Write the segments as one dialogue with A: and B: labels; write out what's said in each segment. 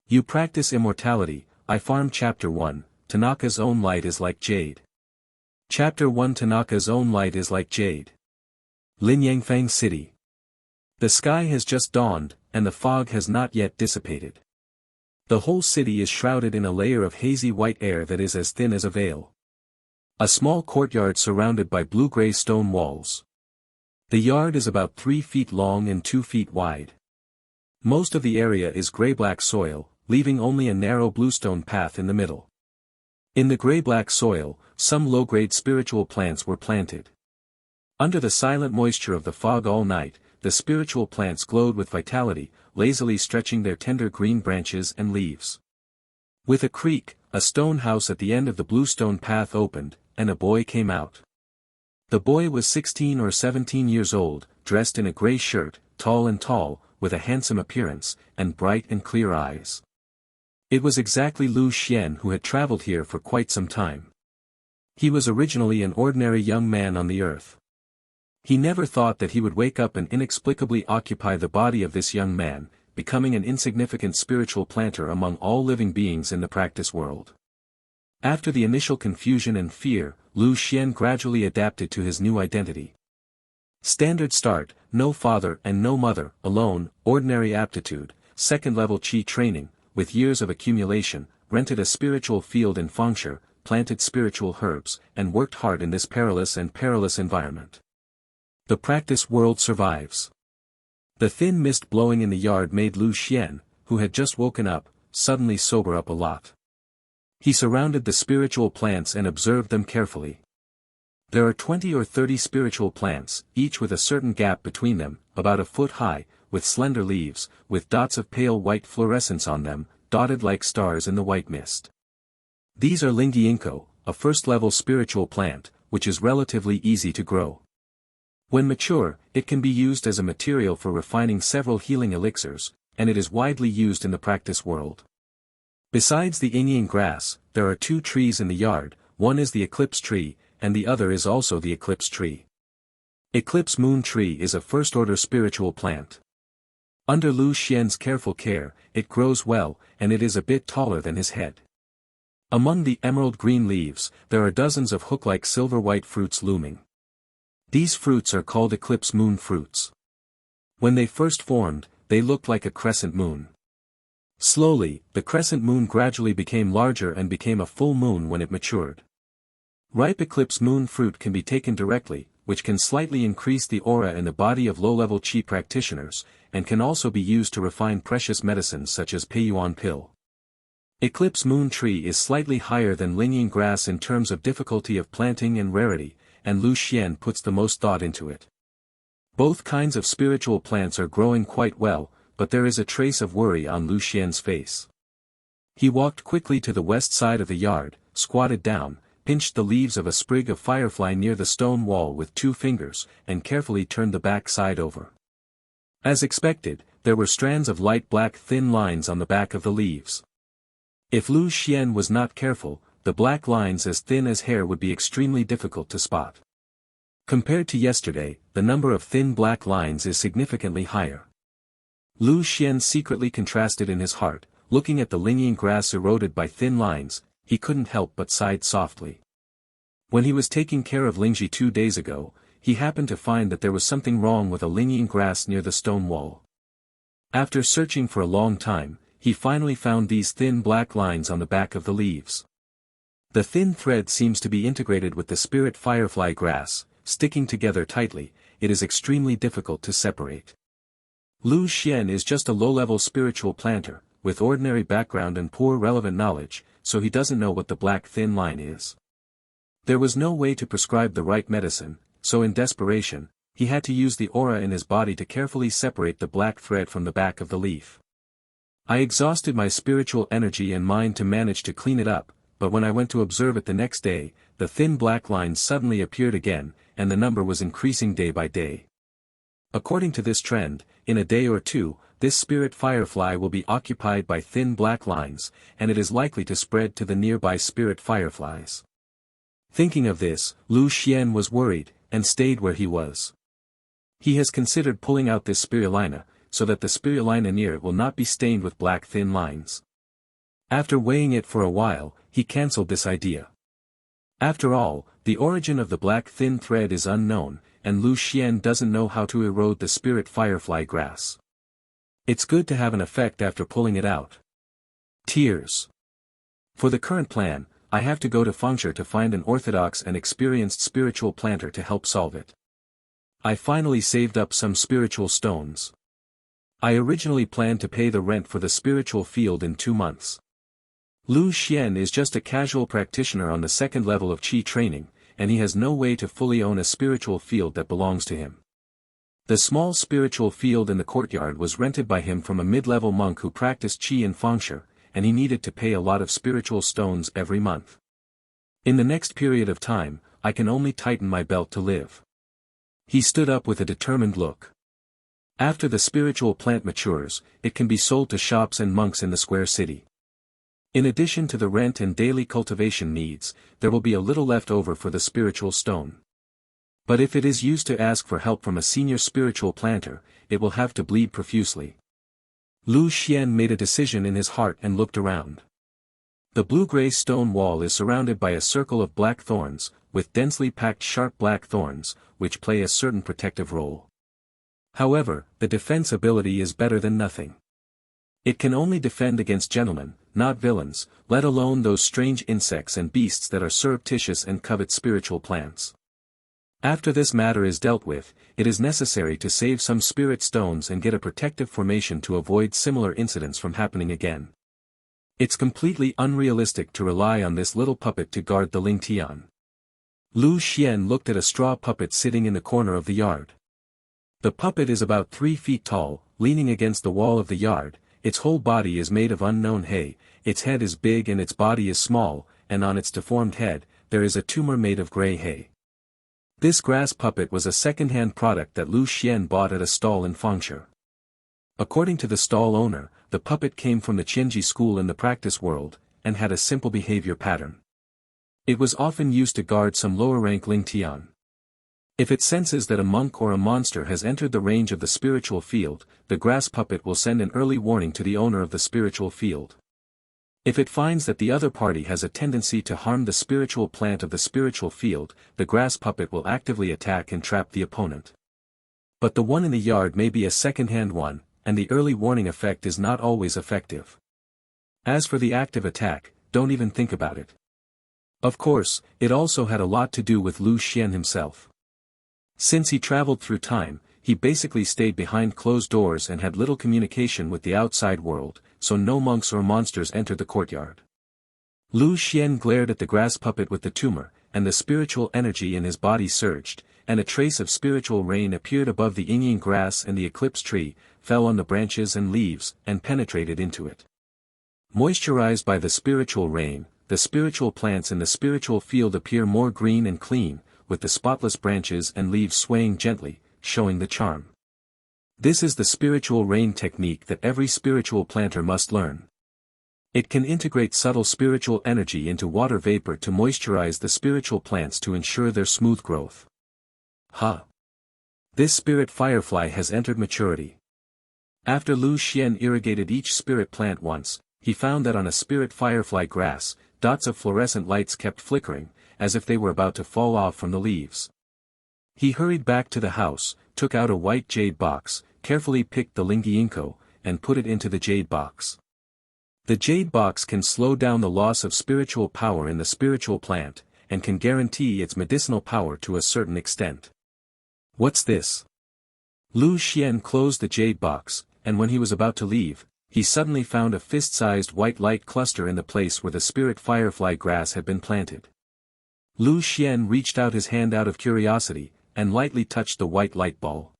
A: You practice immortality. I farm. Chapter 1, Tanaka's own light is like jade. Chapter 1, Tanaka's own light is like jade. Linyangfang City. The sky has just dawned, and the fog has not yet dissipated. The whole city is shrouded in a layer of hazy white air that is as thin as a veil. A small courtyard surrounded by blue-gray stone walls. The yard is about 3 feet long and 2 feet wide. Most of the area is gray-black soil, leaving only a narrow bluestone path in the middle. In the gray-black soil, some low-grade spiritual plants were planted. Under the silent moisture of the fog all night, the spiritual plants glowed with vitality, lazily stretching their tender green branches and leaves. With a creak, a stone house at the end of the bluestone path opened, and a boy came out. The boy was 16 or 17 years old, dressed in a gray shirt, tall, with a handsome appearance, and bright and clear eyes. It was exactly Lu Xian who had traveled here for quite some time. He was originally an ordinary young man on the earth. He never thought that he would wake up and inexplicably occupy the body of this young man, becoming an insignificant spiritual planter among all living beings in the practice world. After the initial confusion and fear, Lu Xian gradually adapted to his new identity. Standard start, no father and no mother, alone, ordinary aptitude, second-level qi training, with years of accumulation, rented a spiritual field in Fengshe, planted spiritual herbs, and worked hard in this perilous environment. The practice world survives. The thin mist blowing in the yard made Lu Xian, who had just woken up, suddenly sober up a lot. He surrounded the spiritual plants and observed them carefully. There are 20 or 30 spiritual plants, each with a certain gap between them, about a foot high, with slender leaves, with dots of pale white fluorescence on them, dotted like stars in the white mist. These are Lingyiinko, a first-level spiritual plant, which is relatively easy to grow. When mature, it can be used as a material for refining several healing elixirs, and it is widely used in the practice world. Besides the Inying grass, there are 2 trees in the yard, one is the eclipse tree, and the other is also the eclipse tree. Eclipse moon tree is a first-order spiritual plant. Under Lu Xian's careful care, it grows well, and it is a bit taller than his head. Among the emerald green leaves, there are dozens of hook-like silver-white fruits looming. These fruits are called eclipse moon fruits. When they first formed, they looked like a crescent moon. Slowly, the crescent moon gradually became larger and became a full moon when it matured. Ripe eclipse moon fruit can be taken directly, which can slightly increase the aura in the body of low-level qi practitioners, and can also be used to refine precious medicines such as Peiyuan pill. Eclipse moon tree is slightly higher than Lingying grass in terms of difficulty of planting and rarity, and Lu Xian puts the most thought into it. Both kinds of spiritual plants are growing quite well, but there is a trace of worry on Lu Xian's face. He walked quickly to the west side of the yard, squatted down, pinched the leaves of a sprig of firefly near the stone wall with 2 fingers, and carefully turned the back side over. As expected, there were strands of light black thin lines on the back of the leaves. If Lu Xian was not careful, the black lines as thin as hair would be extremely difficult to spot. Compared to yesterday, the number of thin black lines is significantly higher. Lu Xian secretly contrasted in his heart, looking at the Lingying grass eroded by thin lines, he couldn't help but sighed softly. When he was taking care of Lingji 2 days ago, he happened to find that there was something wrong with a Lingying grass near the stone wall. After searching for a long time, he finally found these thin black lines on the back of the leaves. The thin thread seems to be integrated with the spirit firefly grass, sticking together tightly, it is extremely difficult to separate. Lu Xian is just a low-level spiritual planter, with ordinary background and poor relevant knowledge, so he doesn't know what the black thin line is. There was no way to prescribe the right medicine, so in desperation, he had to use the aura in his body to carefully separate the black thread from the back of the leaf. I exhausted my spiritual energy and mind to manage to clean it up, but when I went to observe it the next day, the thin black lines suddenly appeared again, and the number was increasing day by day. According to this trend, in a day or 2, this spirit firefly will be occupied by thin black lines, and it is likely to spread to the nearby spirit fireflies. Thinking of this, Lu Xian was worried, and stayed where he was. He has considered pulling out this spirulina, so that the spirulina near it will not be stained with black thin lines. After weighing it for a while, he cancelled this idea. After all, the origin of the black thin thread is unknown, and Lu Xian doesn't know how to erode the spirit firefly grass. It's good to have an effect after pulling it out. Tears. For the current plan, I have to go to Fengshe to find an orthodox and experienced spiritual planter to help solve it. I finally saved up some spiritual stones. I originally planned to pay the rent for the spiritual field in 2 months. Lu Xian is just a casual practitioner on the second level of Qi training, and he has no way to fully own a spiritual field that belongs to him. The small spiritual field in the courtyard was rented by him from a mid-level monk who practiced Qi in Fengshe, and he needed to pay a lot of spiritual stones every month. In the next period of time, I can only tighten my belt to live. He stood up with a determined look. After the spiritual plant matures, it can be sold to shops and monks in the square city. In addition to the rent and daily cultivation needs, there will be a little left over for the spiritual stone. But if it is used to ask for help from a senior spiritual planter, it will have to bleed profusely. Lu Xian made a decision in his heart and looked around. The blue-gray stone wall is surrounded by a circle of black thorns, with densely packed sharp black thorns, which play a certain protective role. However, the defense ability is better than nothing. It can only defend against gentlemen, not villains, let alone those strange insects and beasts that are surreptitious and covet spiritual plants. After this matter is dealt with, it is necessary to save some spirit stones and get a protective formation to avoid similar incidents from happening again. It's completely unrealistic to rely on this little puppet to guard the Ling Tian. Lu Xian looked at a straw puppet sitting in the corner of the yard. The puppet is about 3 feet tall, leaning against the wall of the yard. Its whole body is made of unknown hay, its head is big and its body is small, and on its deformed head, there is a tumor made of gray hay. This grass puppet was a second-hand product that Lu Xian bought at a stall in Fengshe. According to the stall owner, the puppet came from the Qianji school in the practice world, and had a simple behavior pattern. It was often used to guard some lower-rank Ling Tian. If it senses that a monk or a monster has entered the range of the spiritual field, the grass puppet will send an early warning to the owner of the spiritual field. If it finds that the other party has a tendency to harm the spiritual plant of the spiritual field, the grass puppet will actively attack and trap the opponent. But the one in the yard may be a second-hand one, and the early warning effect is not always effective. As for the active attack, don't even think about it. Of course, it also had a lot to do with Lu Xian himself. Since he traveled through time, he basically stayed behind closed doors and had little communication with the outside world, so no monks or monsters entered the courtyard. Lu Xian glared at the grass puppet with the tumor, and the spiritual energy in his body surged, and a trace of spiritual rain appeared above the Yingying grass and the eclipse tree, fell on the branches and leaves, and penetrated into it. Moisturized by the spiritual rain, the spiritual plants in the spiritual field appear more green and clean, with the spotless branches and leaves swaying gently, showing the charm. This is the spiritual rain technique that every spiritual planter must learn. It can integrate subtle spiritual energy into water vapor to moisturize the spiritual plants to ensure their smooth growth. This spirit firefly has entered maturity. After Lu Xian irrigated each spirit plant once, he found that on a spirit firefly grass, dots of fluorescent lights kept flickering, as if they were about to fall off from the leaves. He hurried back to the house, took out a white jade box, carefully picked the Lingiinko, and put it into the jade box. The jade box can slow down the loss of spiritual power in the spiritual plant, and can guarantee its medicinal power to a certain extent. What's this? Lu Xian closed the jade box, and when he was about to leave, he suddenly found a fist-sized white light cluster in the place where the spirit firefly grass had been planted. Lu Xian reached out his hand out of curiosity, and lightly touched the white light ball.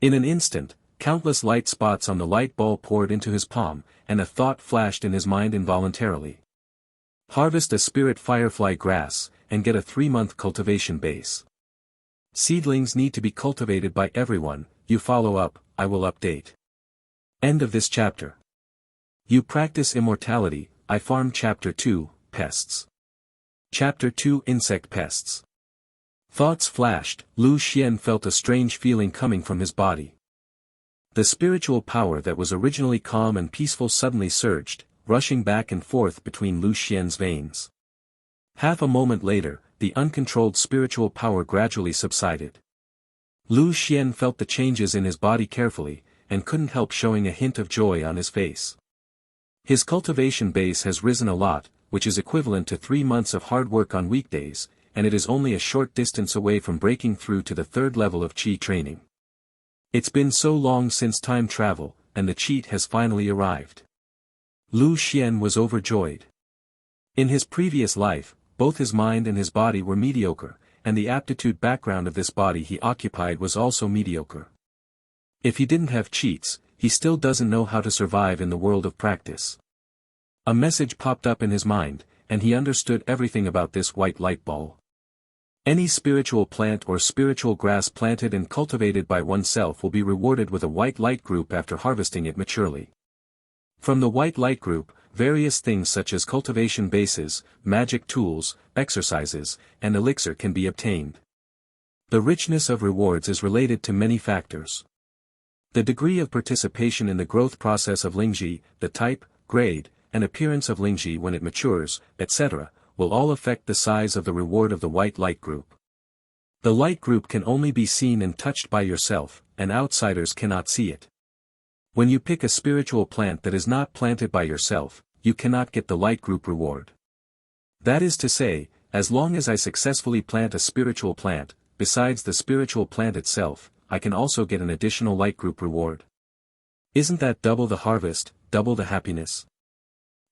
A: In an instant, countless light spots on the light ball poured into his palm, and a thought flashed in his mind involuntarily. Harvest a spirit firefly grass, and get a 3-month cultivation base. Seedlings need to be cultivated by everyone. You follow up, I will update. End of this chapter. You practice immortality, I farm Chapter 2, Pests. Chapter 2 Insect Pests. Thoughts flashed, Lu Xian felt a strange feeling coming from his body. The spiritual power that was originally calm and peaceful suddenly surged, rushing back and forth between Lu Xian's veins. Half a moment later, the uncontrolled spiritual power gradually subsided. Lu Xian felt the changes in his body carefully, and couldn't help showing a hint of joy on his face. His cultivation base has risen a lot, which is equivalent to 3 months of hard work on weekdays, and it is only a short distance away from breaking through to the 3rd level of Qi training. It's been so long since time travel, and the cheat has finally arrived. Lu Xian was overjoyed. In his previous life, both his mind and his body were mediocre, and the aptitude background of this body he occupied was also mediocre. If he didn't have cheats, he still doesn't know how to survive in the world of practice. A message popped up in his mind, and he understood everything about this white light ball. Any spiritual plant or spiritual grass planted and cultivated by oneself will be rewarded with a white light group after harvesting it maturely. From the white light group, various things such as cultivation bases, magic tools, exercises, and elixir can be obtained. The richness of rewards is related to many factors. The degree of participation in the growth process of Lingji, the type, grade, and appearance of Lingji when it matures, etc., will all affect the size of the reward of the white light group. The light group can only be seen and touched by yourself, and outsiders cannot see it. When you pick a spiritual plant that is not planted by yourself, you cannot get the light group reward. That is to say, as long as I successfully plant a spiritual plant, besides the spiritual plant itself, I can also get an additional light group reward. Isn't that double the harvest, double the happiness?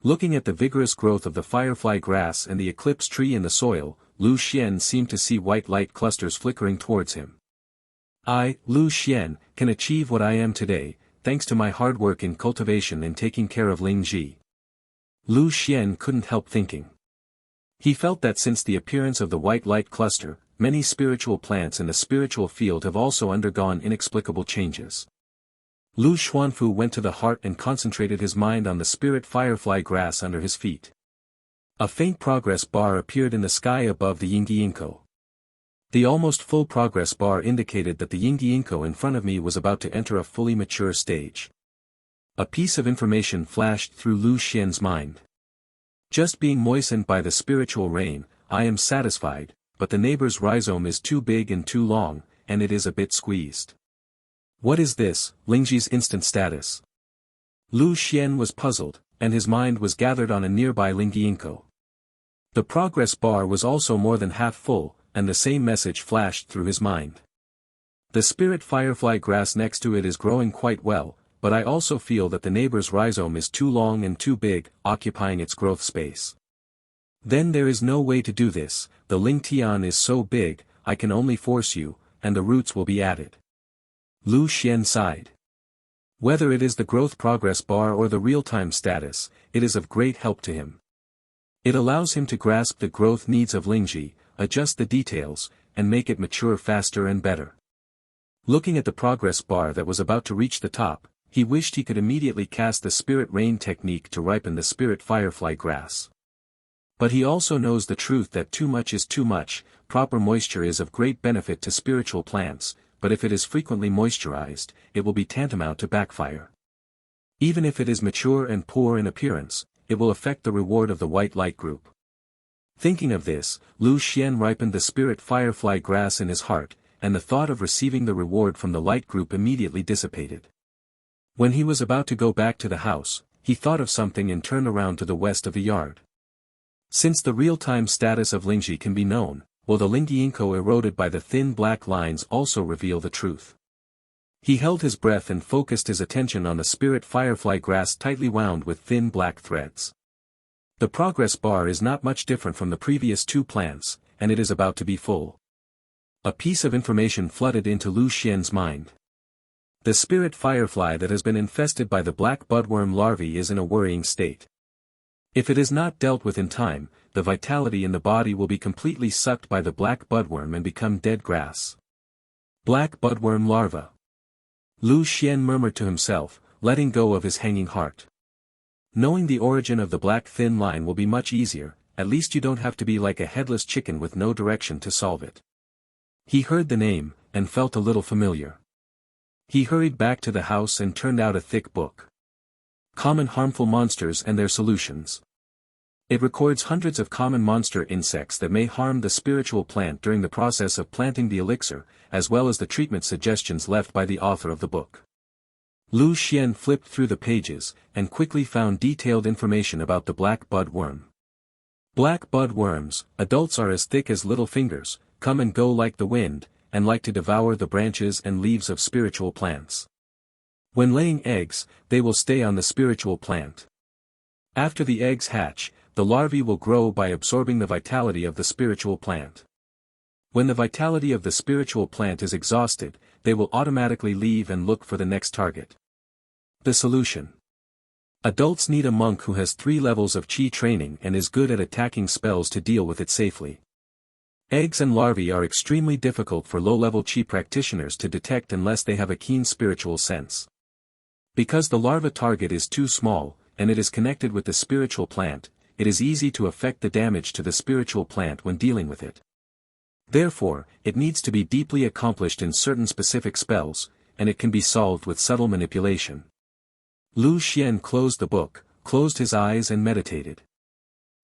A: Looking at the vigorous growth of the firefly grass and the eclipse tree in the soil, Lu Xian seemed to see white light clusters flickering towards him. I, Lu Xian, can achieve what I am today, thanks to my hard work in cultivation and taking care of Lingji. Lu Xian couldn't help thinking. He felt that since the appearance of the white light cluster, many spiritual plants in the spiritual field have also undergone inexplicable changes. Lu Xuanfu went to the heart and concentrated his mind on the spirit firefly grass under his feet. A faint progress bar appeared in the sky above the Yingyi-Inko. The almost full progress bar indicated that the Yingyi-Inko in front of me was about to enter a fully mature stage. A piece of information flashed through Lu Xian's mind. Just being moistened by the spiritual rain, I am satisfied, but the neighbor's rhizome is too big and too long, and it is a bit squeezed. What is this, Lingji's instant status? Lu Xian was puzzled, and his mind was gathered on a nearby Yingyi-Inko. The progress bar was also more than half full, and the same message flashed through his mind. The spirit firefly grass next to it is growing quite well, but I also feel that the neighbor's rhizome is too long and too big, occupying its growth space. Then there is no way to do this, the Ling Tian is so big, I can only force you, and the roots will be added. Lu Xian sighed. Whether it is the growth progress bar or the real-time status, it is of great help to him. It allows him to grasp the growth needs of Lingji, adjust the details, and make it mature faster and better. Looking at the progress bar that was about to reach the top, he wished he could immediately cast the spirit rain technique to ripen the spirit firefly grass. But he also knows the truth that too much is too much, proper moisture is of great benefit to spiritual plants, but if it is frequently moisturized, it will be tantamount to backfire. Even if it is mature and poor in appearance, it will affect the reward of the white light group. Thinking of this, Lu Xian ripened the spirit firefly grass in his heart, and the thought of receiving the reward from the light group immediately dissipated. When he was about to go back to the house, he thought of something and turned around to the west of the yard. Since the real-time status of Lingji can be known, will the Yingyi-Inko eroded by the thin black lines also reveal the truth? He held his breath and focused his attention on the spirit firefly grass tightly wound with thin black threads. The progress bar is not much different from the previous 2 plants, and it is about to be full. A piece of information flooded into Lu Xian's mind. The spirit firefly that has been infested by the black budworm larvae is in a worrying state. If it is not dealt with in time, the vitality in the body will be completely sucked by the black budworm and become dead grass. Black budworm larva. Lu Xian murmured to himself, letting go of his hanging heart. Knowing the origin of the black thin line will be much easier, at least you don't have to be like a headless chicken with no direction to solve it. He heard the name, and felt a little familiar. He hurried back to the house and turned out a thick book. Common harmful monsters and their solutions. It records hundreds of common monster insects that may harm the spiritual plant during the process of planting the elixir, as well as the treatment suggestions left by the author of the book. Lu Xian flipped through the pages, and quickly found detailed information about the black bud worm. Black bud worms, adults are as thick as little fingers, come and go like the wind, and like to devour the branches and leaves of spiritual plants. When laying eggs, they will stay on the spiritual plant. After the eggs hatch, the larvae will grow by absorbing the vitality of the spiritual plant. When the vitality of the spiritual plant is exhausted, they will automatically leave and look for the next target. The solution. Adults need a monk who has 3 levels of Qi training and is good at attacking spells to deal with it safely. Eggs and larvae are extremely difficult for low-level Qi practitioners to detect unless they have a keen spiritual sense. Because the larva target is too small, and it is connected with the spiritual plant, it is easy to affect the damage to the spiritual plant when dealing with it. Therefore, it needs to be deeply accomplished in certain specific spells, and it can be solved with subtle manipulation. Lu Xian closed the book, closed his eyes and meditated.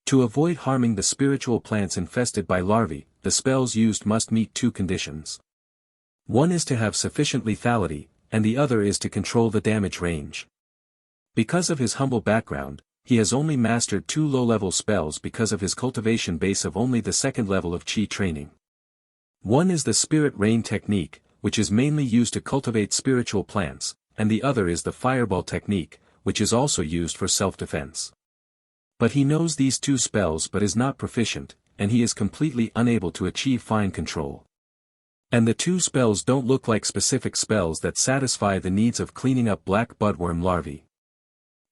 A: To avoid harming the spiritual plants infested by larvae, the spells used must meet 2 conditions. One is to have sufficient lethality, and the other is to control the damage range. Because of his humble background, he has only mastered 2 low-level spells because of his cultivation base of only the 2nd level of Qi training. One is the Spirit Rain technique, which is mainly used to cultivate spiritual plants, and the other is the Fireball technique, which is also used for self-defense. But he knows these 2 spells but is not proficient, and he is completely unable to achieve fine control. And the 2 spells don't look like specific spells that satisfy the needs of cleaning up black budworm larvae.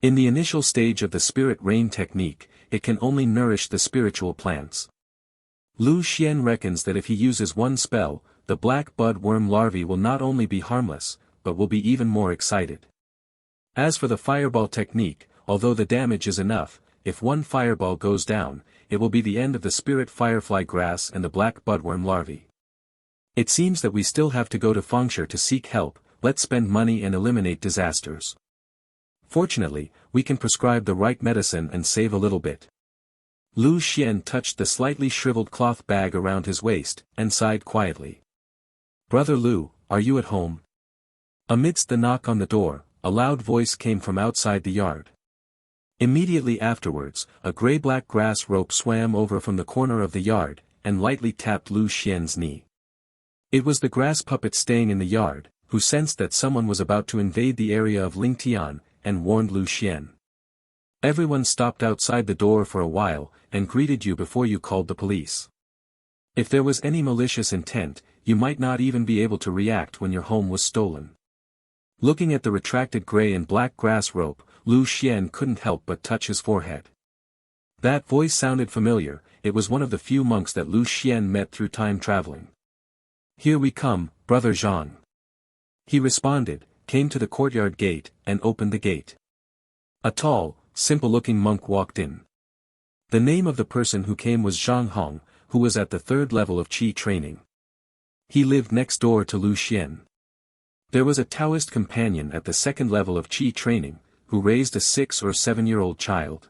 A: In the initial stage of the Spirit Rain technique, it can only nourish the spiritual plants. Lu Xian reckons that if he uses one spell, the black bud worm larvae will not only be harmless, but will be even more excited. As for the fireball technique, although the damage is enough, if one fireball goes down, it will be the end of the spirit firefly grass and the black budworm larvae. It seems that we still have to go to Fengshe to seek help. Let's spend money and eliminate disasters. Fortunately, we can prescribe the right medicine and save a little bit. Lu Xian touched the slightly shriveled cloth bag around his waist, and sighed quietly. "Brother Lu, are you at home?" Amidst the knock on the door, a loud voice came from outside the yard. Immediately afterwards, a gray-black grass rope swam over from the corner of the yard, and lightly tapped Lu Xian's knee. It was the grass puppet staying in the yard, who sensed that someone was about to invade the area of Lingtian, and warned Lu Xian. "Everyone stopped outside the door for a while, and greeted you before you called the police. If there was any malicious intent, you might not even be able to react when your home was stolen." Looking at the retracted gray and black grass rope, Lu Xian couldn't help but touch his forehead. That voice sounded familiar. It was one of the few monks that Lu Xian met through time traveling. "Here we come, Brother Zhang." He responded, came to the courtyard gate, and opened the gate. A tall, simple-looking monk walked in. The name of the person who came was Zhang Hong, who was at the 3rd level of Qi training. He lived next door to Lu Xian. There was a Taoist companion at the 2nd level of Qi training, who raised a 6 or 7-year-old child.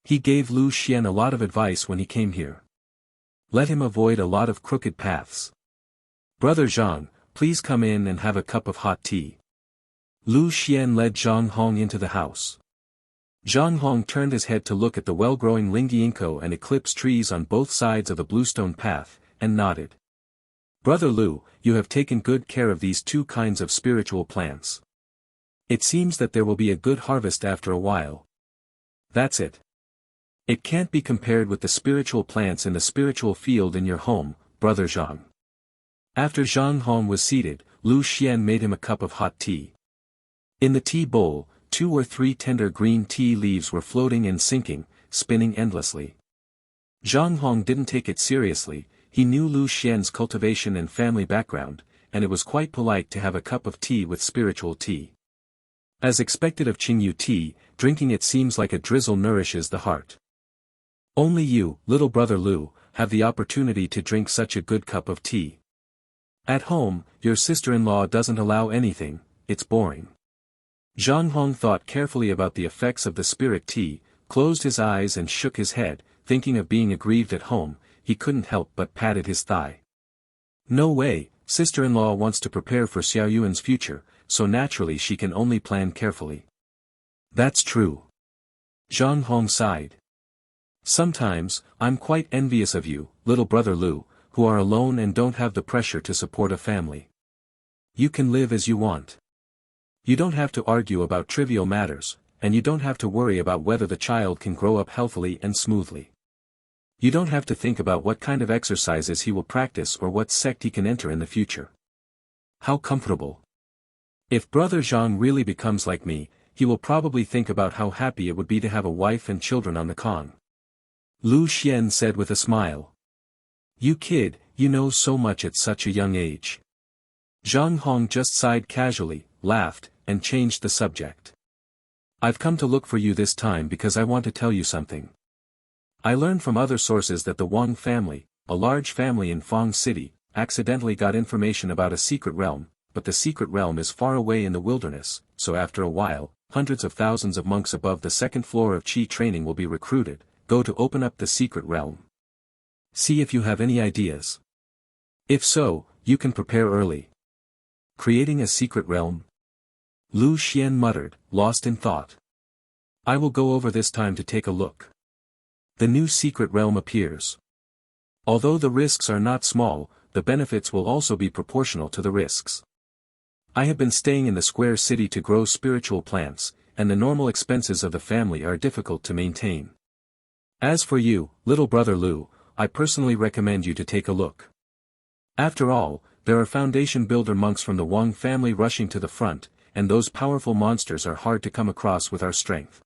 A: He gave Lu Xian a lot of advice when he came here. Let him avoid a lot of crooked paths. "Brother Zhang, please come in and have a cup of hot tea." Lu Xian led Zhang Hong into the house. Zhang Hong turned his head to look at the well-growing Lingiinko and eclipse trees on both sides of the bluestone path, and nodded. "Brother Lu, you have taken good care of these 2 kinds of spiritual plants. It seems that there will be a good harvest after a while." "That's it. It can't be compared with the spiritual plants in the spiritual field in your home, Brother Zhang." After Zhang Hong was seated, Lu Xian made him a cup of hot tea. In the tea bowl, 2 or 3 tender green tea leaves were floating and sinking, spinning endlessly. Zhang Hong didn't take it seriously. He knew Lu Xian's cultivation and family background, and it was quite polite to have a cup of tea with spiritual tea. As expected of Qingyu tea, drinking it seems like a drizzle nourishes the heart. Only you, little brother Lu, have the opportunity to drink such a good cup of tea. At home, your sister-in-law doesn't allow anything. It's boring. Zhang Hong thought carefully about the effects of the spirit tea, closed his eyes and shook his head, thinking of being aggrieved at home. He couldn't help but patted his thigh. No way, sister-in-law wants to prepare for Xiao Yuan's future, so naturally she can only plan carefully. That's true. Zhang Hong sighed. Sometimes, I'm quite envious of you, little brother Lu, who are alone and don't have the pressure to support a family. You can live as you want. You don't have to argue about trivial matters, and you don't have to worry about whether the child can grow up healthily and smoothly. You don't have to think about what kind of exercises he will practice or what sect he can enter in the future. How comfortable. If brother Zhang really becomes like me, he will probably think about how happy it would be to have a wife and children on the con. Lu Xian said with a smile. You kid, you know so much at such a young age. Zhang Hong just sighed casually, laughed, and changed the subject. I've come to look for you this time because I want to tell you something. I learned from other sources that the Wang family, a large family in Fang City, accidentally got information about a secret realm, but the secret realm is far away in the wilderness, so after a while, hundreds of thousands of monks above the second floor of Qi training will be recruited, go to open up the secret realm. See if you have any ideas. If so, you can prepare early. Creating a secret realm? Lu Xian muttered, lost in thought. I will go over this time to take a look. The new secret realm appears. Although the risks are not small, the benefits will also be proportional to the risks. I have been staying in the square city to grow spiritual plants, and the normal expenses of the family are difficult to maintain. As for you, little brother Lu, I personally recommend you to take a look. After all, there are foundation builder monks from the Wang family rushing to the front, and those powerful monsters are hard to come across with our strength.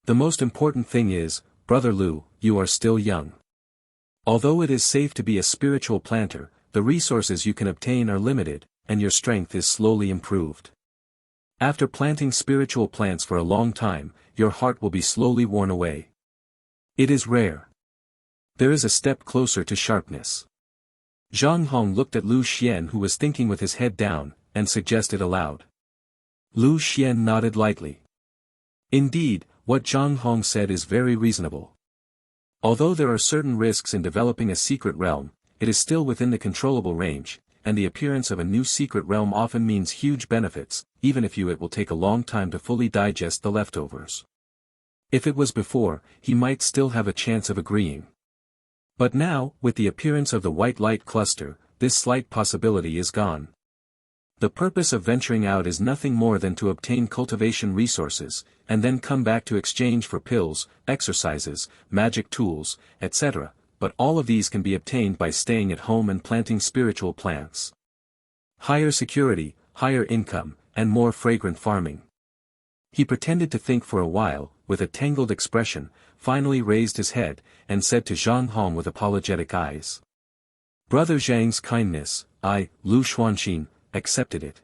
A: The most important thing is, brother Lu, you are still young. Although it is safe to be a spiritual planter, the resources you can obtain are limited, and your strength is slowly improved. After planting spiritual plants for a long time, your heart will be slowly worn away. It is rare. There is a step closer to sharpness. Zhang Hong looked at Lu Xian who was thinking with his head down, and suggested aloud. Lu Xian nodded lightly. Indeed, what Zhang Hong said is very reasonable. Although there are certain risks in developing a secret realm, it is still within the controllable range, and the appearance of a new secret realm often means huge benefits, even if it will take a long time to fully digest the leftovers. If it was before, he might still have a chance of agreeing. But now, with the appearance of the white light cluster, this slight possibility is gone. The purpose of venturing out is nothing more than to obtain cultivation resources, and then come back to exchange for pills, exercises, magic tools, etc., but all of these can be obtained by staying at home and planting spiritual plants. Higher security, higher income, and more fragrant farming. He pretended to think for a while, with a tangled expression, finally raised his head, and said to Zhang Hong with apologetic eyes. Brother Zhang's kindness, I, Lu Xuanxin, accepted it.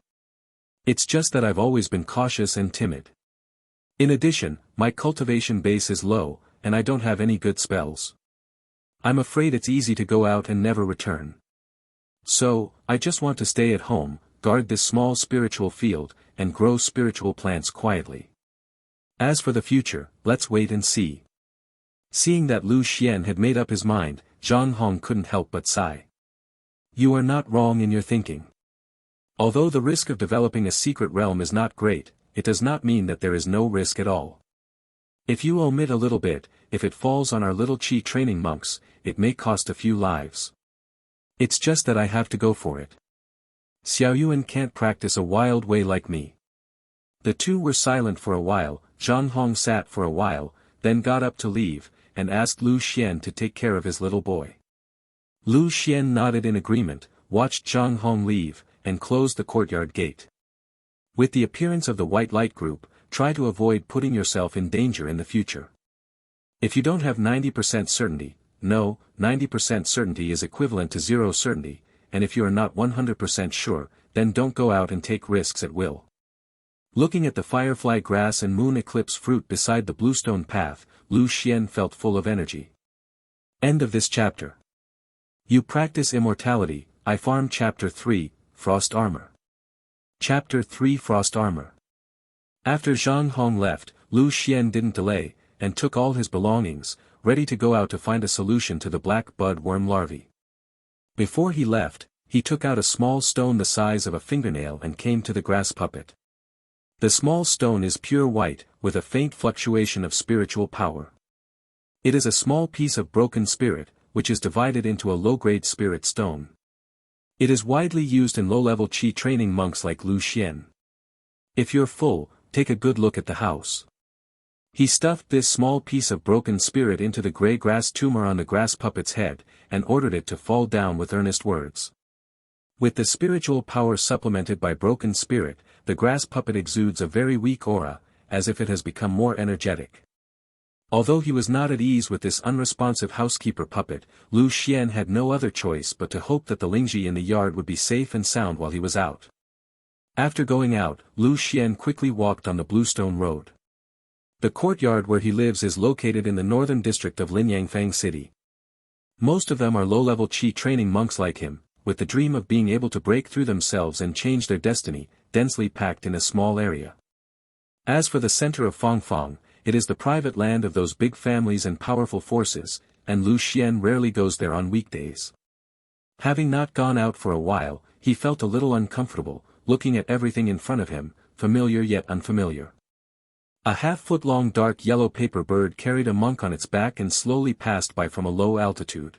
A: It's just that I've always been cautious and timid. In addition, my cultivation base is low, and I don't have any good spells. I'm afraid it's easy to go out and never return. So, I just want to stay at home, guard this small spiritual field, and grow spiritual plants quietly. As for the future, let's wait and see. Seeing that Lu Xian had made up his mind, Zhang Hong couldn't help but sigh. You are not wrong in your thinking. Although the risk of developing a secret realm is not great, it does not mean that there is no risk at all. If you omit a little bit, if it falls on our little Qi training monks, it may cost a few lives. It's just that I have to go for it. Xiao Yuan can't practice a wild way like me. The two were silent for a while. Zhang Hong sat for a while, then got up to leave, and asked Lu Xian to take care of his little boy. Lu Xian nodded in agreement, watched Zhang Hong leave, and closed the courtyard gate. With the appearance of the white light group, try to avoid putting yourself in danger in the future. If you don't have 90% certainty, no, 90% certainty is equivalent to 0 certainty, and if you are not 100% sure, then don't go out and take risks at will. Looking at the firefly grass and moon eclipse fruit beside the bluestone path, Lu Xian felt full of energy. End of this chapter. You practice immortality. I farm Chapter 3, Frost Armor. Chapter 3 Frost Armor. After Zhang Hong left, Lu Xian didn't delay, and took all his belongings, ready to go out to find a solution to the black bud worm larvae. Before he left, he took out a small stone the size of a fingernail and came to the grass puppet. The small stone is pure white, with a faint fluctuation of spiritual power. It is a small piece of broken spirit, which is divided into a low-grade spirit stone. It is widely used in low-level Qi training monks like Lu Xian. If you're full, take a good look at the house. He stuffed this small piece of broken spirit into the gray grass tumor on the grass puppet's head, and ordered it to fall down with earnest words. With the spiritual power supplemented by broken spirit, the grass puppet exudes a very weak aura, as if it has become more energetic. Although he was not at ease with this unresponsive housekeeper puppet, Lu Xian had no other choice but to hope that the Lingji in the yard would be safe and sound while he was out. After going out, Lu Xian quickly walked on the Bluestone Road. The courtyard where he lives is located in the northern district of Linyangfang City. Most of them are low-level Qi training monks like him, with the dream of being able to break through themselves and change their destiny, densely packed in a small area. As for the center of Fangfang, it is the private land of those big families and powerful forces, and Lu Xian rarely goes there on weekdays. Having not gone out for a while, he felt a little uncomfortable, looking at everything in front of him, familiar yet unfamiliar. A half-foot-long dark yellow paper bird carried a monk on its back and slowly passed by from a low altitude.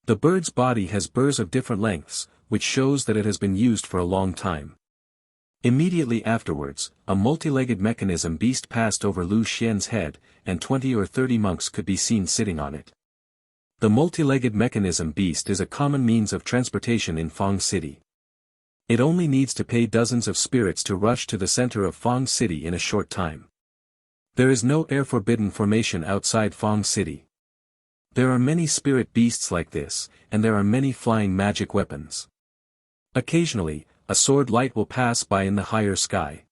A: The bird's body has burrs of different lengths, which shows that it has been used for a long time. Immediately afterwards, a multi-legged mechanism beast passed over Lu Xian's head, and 20 or 30 monks could be seen sitting on it. The multi-legged mechanism beast is a common means of transportation in Fang City. It only needs to pay dozens of spirits to rush to the center of Fang City in a short time. There is no air-forbidden formation outside Fang City. There are many spirit beasts like this, and there are many flying magic weapons. Occasionally, a sword light will pass by in the higher sky.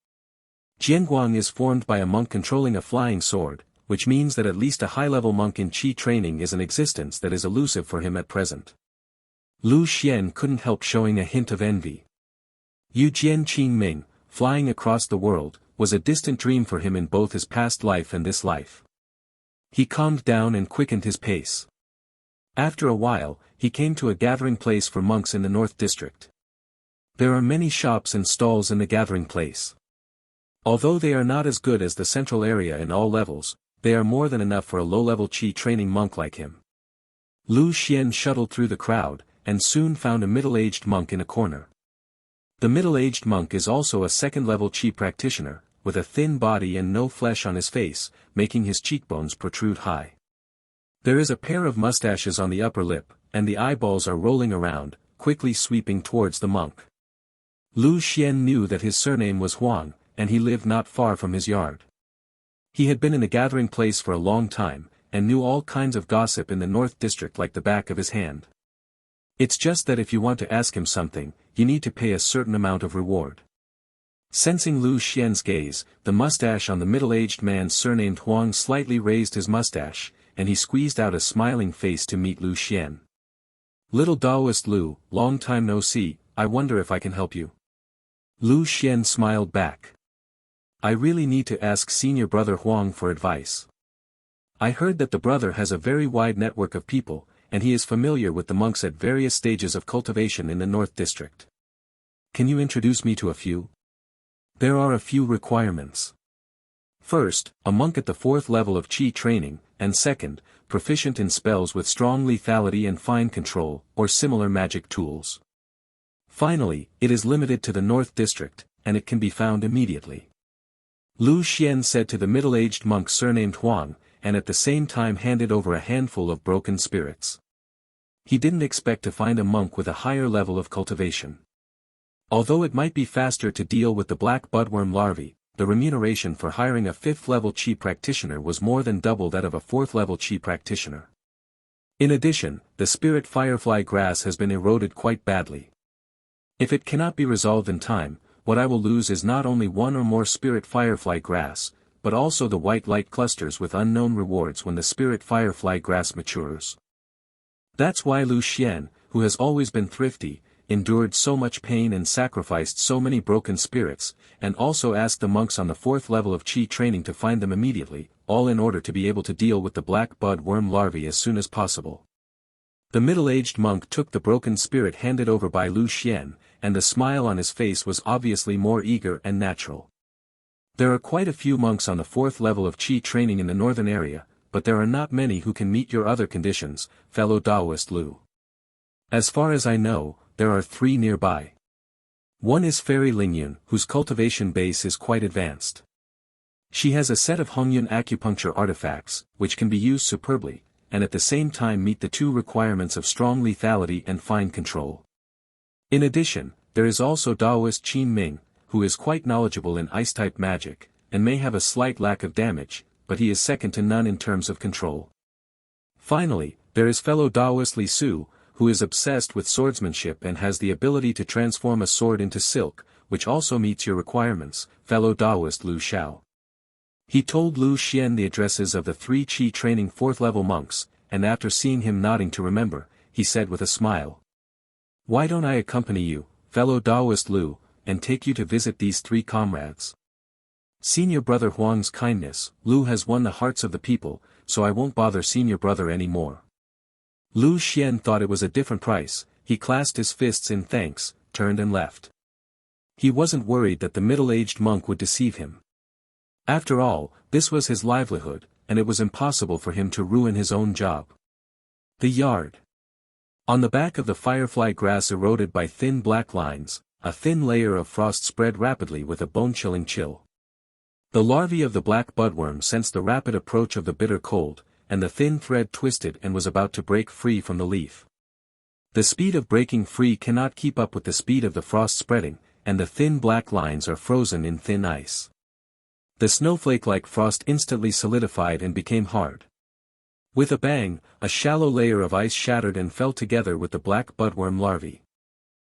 A: Jianguang is formed by a monk controlling a flying sword, which means that at least a high-level monk in Qi training is an existence that is elusive for him at present. Lu Xian couldn't help showing a hint of envy. Yu Jian Qingming, flying across the world, was a distant dream for him in both his past life and this life. He calmed down and quickened his pace. After a while, he came to a gathering place for monks in the North District. There are many shops and stalls in the gathering place. Although they are not as good as the central area in all levels, they are more than enough for a low-level Qi training monk like him. Lu Xian shuttled through the crowd, and soon found a middle-aged monk in a corner. The middle-aged monk is also a second-level Qi practitioner, with a thin body and no flesh on his face, making his cheekbones protrude high. There is a pair of mustaches on the upper lip, and the eyeballs are rolling around, quickly sweeping towards the monk. Lu Xian knew that his surname was Huang, and he lived not far from his yard. He had been in the gathering place for a long time, and knew all kinds of gossip in the North District like the back of his hand. It's just that if you want to ask him something, you need to pay a certain amount of reward. Sensing Lu Xian's gaze, the mustache on the middle-aged man surnamed Huang slightly raised his mustache, and he squeezed out a smiling face to meet Lu Xian. "Little Taoist Lu, long time no see, I wonder if I can help you." Lu Xian smiled back. "I really need to ask senior brother Huang for advice. I heard that the brother has a very wide network of people, and he is familiar with the monks at various stages of cultivation in the North District. Can you introduce me to a few? There are a few requirements. First, a monk at the 4th level of Qi training, and second, proficient in spells with strong lethality and fine control, or similar magic tools. Finally, it is limited to the North District, and it can be found immediately." Lu Xian said to the middle-aged monk surnamed Huang, and at the same time handed over a handful of broken spirits. He didn't expect to find a monk with a higher level of cultivation. Although it might be faster to deal with the black budworm larvae, the remuneration for hiring a 5th-level Qi practitioner was more than double that of a 4th-level Qi practitioner. In addition, the spirit firefly grass has been eroded quite badly. If it cannot be resolved in time, what I will lose is not only one or more spirit firefly grass, but also the white light clusters with unknown rewards when the spirit firefly grass matures. That's why Lu Xian, who has always been thrifty, endured so much pain and sacrificed so many broken spirits, and also asked the monks on the 4th level of Qi training to find them immediately, all in order to be able to deal with the black bud worm larvae as soon as possible. The middle-aged monk took the broken spirit handed over by Lu Xian, and the smile on his face was obviously more eager and natural. There are quite a few monks on the 4th level of Qi training in the northern area, but there are not many who can meet your other conditions, fellow Taoist Lu. As far as I know, there are 3 nearby. One is Fairy Lingyun, whose cultivation base is quite advanced. She has a set of Hongyun acupuncture artifacts, which can be used superbly, and at the same time meet the 2 requirements of strong lethality and fine control. In addition, there is also Taoist Qin Ming, who is quite knowledgeable in ice-type magic, and may have a slight lack of damage, but he is second to none in terms of control. Finally, there is fellow Taoist Li Su, who is obsessed with swordsmanship and has the ability to transform a sword into silk, which also meets your requirements, fellow Taoist Lu Xiao. He told Lu Xian the addresses of the 3 Qi training 4th level monks, and after seeing him nodding to remember, he said with a smile, "Why don't I accompany you, fellow Taoist Lu, and take you to visit these 3 comrades? Senior brother Huang's kindness, Lu has won the hearts of the people, so I won't bother senior brother anymore." Lu Xian thought it was a different price, he clasped his fists in thanks, turned and left. He wasn't worried that the middle-aged monk would deceive him. After all, this was his livelihood, and it was impossible for him to ruin his own job. The yard. On the back of the firefly grass eroded by thin black lines, a thin layer of frost spread rapidly with a bone-chilling chill. The larvae of the black budworm sensed the rapid approach of the bitter cold, and the thin thread twisted and was about to break free from the leaf. The speed of breaking free cannot keep up with the speed of the frost spreading, and the thin black lines are frozen in thin ice. The snowflake-like frost instantly solidified and became hard. With a bang, a shallow layer of ice shattered and fell together with the black budworm larvae.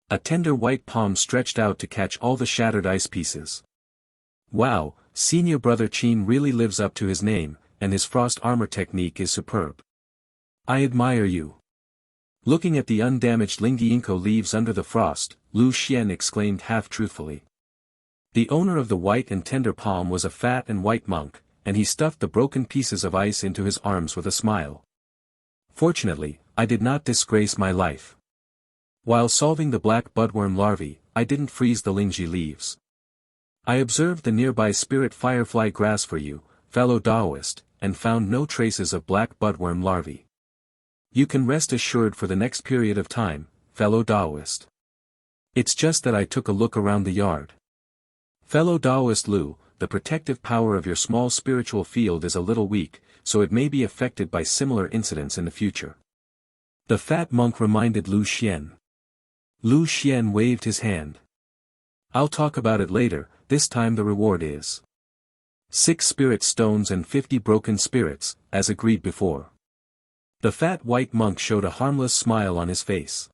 A: A tender white palm stretched out to catch all the shattered ice pieces. Wow, senior brother Qin really lives up to his name, and his frost armor technique is superb. I admire you. Looking at the undamaged Lingyinko leaves under the frost, Lu Xian exclaimed half-truthfully. The owner of the white and tender palm was a fat and white monk, and he stuffed the broken pieces of ice into his arms with a smile. Fortunately, I did not disgrace my life. While solving the black budworm larvae, I didn't freeze the Lingji leaves. I observed the nearby spirit firefly grass for you, fellow Taoist, and found no traces of black budworm larvae. You can rest assured for the next period of time, fellow Taoist. It's just that I took a look around the yard. Fellow Taoist Lu, the protective power of your small spiritual field is a little weak, so it may be affected by similar incidents in the future. The fat monk reminded Lu Xian. Lu Xian waved his hand. I'll talk about it later, this time the reward is 6 spirit stones and 50 broken spirits, as agreed before. The fat white monk showed a harmless smile on his face.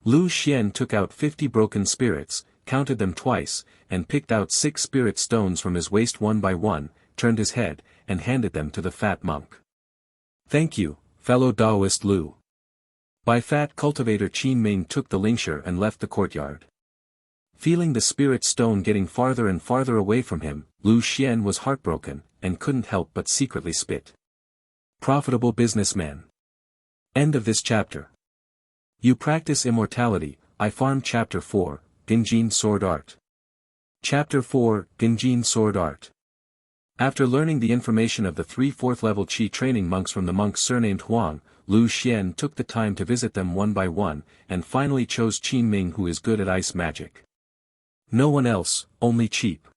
A: Lu Xian took out 50 broken spirits, counted them twice, and picked out 6 spirit stones from his waist one by one, turned his head, and handed them to the fat monk. Thank you, fellow Taoist Lu. By fat cultivator Qin Ming took the lingsher and left the courtyard. Feeling the spirit stone getting farther and farther away from him, Lu Xian was heartbroken, and couldn't help but secretly spit. Profitable businessman. End of this chapter. You practice immortality, I farm Chapter 4, Genjin Sword Art. Chapter 4, Genjin Sword Art. After learning the information of the 3 4th level Qi training monks from the monk surnamed Huang, Lu Xian took the time to visit them one by one, and finally chose Qin Ming, who is good at ice magic. No one else, only cheap.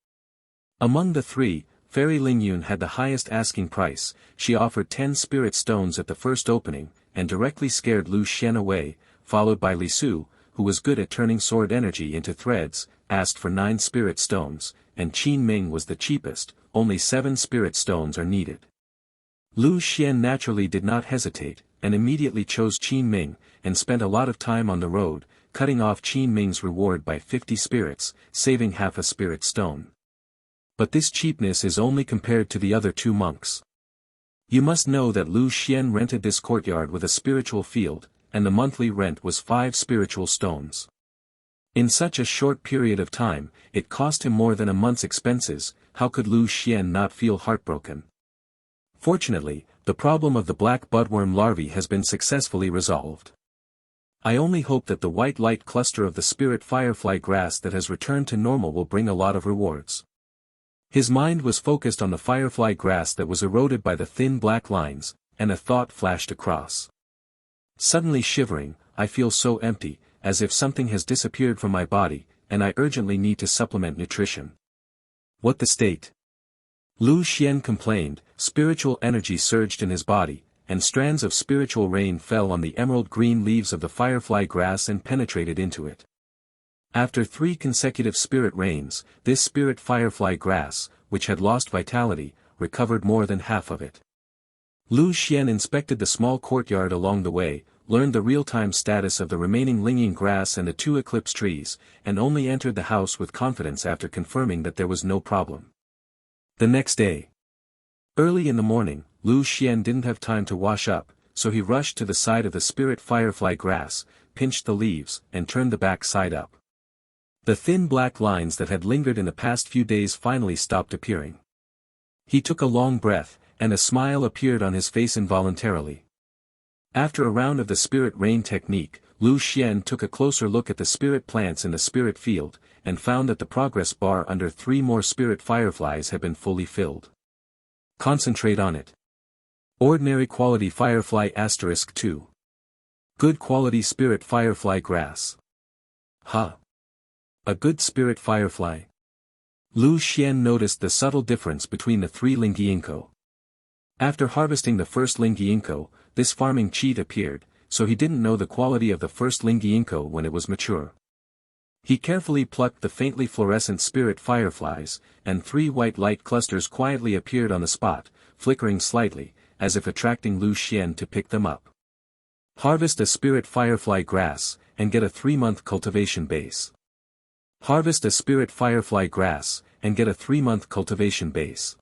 A: Among the 3, Fairy Lingyun had the highest asking price. She offered 10 spirit stones at the first opening, and directly scared Lu Xian away, followed by Li Su, who was good at turning sword energy into threads, asked for 9 spirit stones, and Qin Ming was the cheapest, only 7 spirit stones are needed. Lu Xian naturally did not hesitate, and immediately chose Qin Ming, and spent a lot of time on the road, cutting off Qin Ming's reward by 50 spirits, saving half a spirit stone. But this cheapness is only compared to the other 2 monks. You must know that Lu Xian rented this courtyard with a spiritual field, and the monthly rent was 5 spiritual stones. In such a short period of time, it cost him more than a month's expenses. How could Lu Xian not feel heartbroken? Fortunately, the problem of the black budworm larvae has been successfully resolved. I only hope that the white light cluster of the spirit firefly grass that has returned to normal will bring a lot of rewards. His mind was focused on the firefly grass that was eroded by the thin black lines, and a thought flashed across. Suddenly shivering, I feel so empty, as if something has disappeared from my body, and I urgently need to supplement nutrition. What the state? Lu Xian complained. Spiritual energy surged in his body, and strands of spiritual rain fell on the emerald green leaves of the firefly grass and penetrated into it. After 3 consecutive spirit rains, this spirit firefly grass, which had lost vitality, recovered more than half of it. Lu Xian inspected the small courtyard along the way, learned the real-time status of the remaining Linging grass and the 2 eclipse trees, and only entered the house with confidence after confirming that there was no problem. The next day. Early in the morning, Lu Xian didn't have time to wash up, so he rushed to the side of the spirit firefly grass, pinched the leaves, and turned the back side up. The thin black lines that had lingered in the past few days finally stopped appearing. He took a long breath, and a smile appeared on his face involuntarily. After a round of the spirit rain technique, Lu Xian took a closer look at the spirit plants in the spirit field, and found that the progress bar under 3 more spirit fireflies had been fully filled. Concentrate on it. Ordinary quality firefly *2. Good quality spirit firefly grass. Ha! A good spirit firefly. Lu Xian noticed the subtle difference between the 3 Lingyiankou. After harvesting the first Lingyiankou, this farming cheat appeared, so he didn't know the quality of the first Lingyiankou when it was mature. He carefully plucked the faintly fluorescent spirit fireflies, and 3 white light clusters quietly appeared on the spot, flickering slightly, as if attracting Lu Xian to pick them up. Harvest a spirit firefly grass, and get a 3-month cultivation base. Harvest a spirit firefly grass, and get a 3-month cultivation base.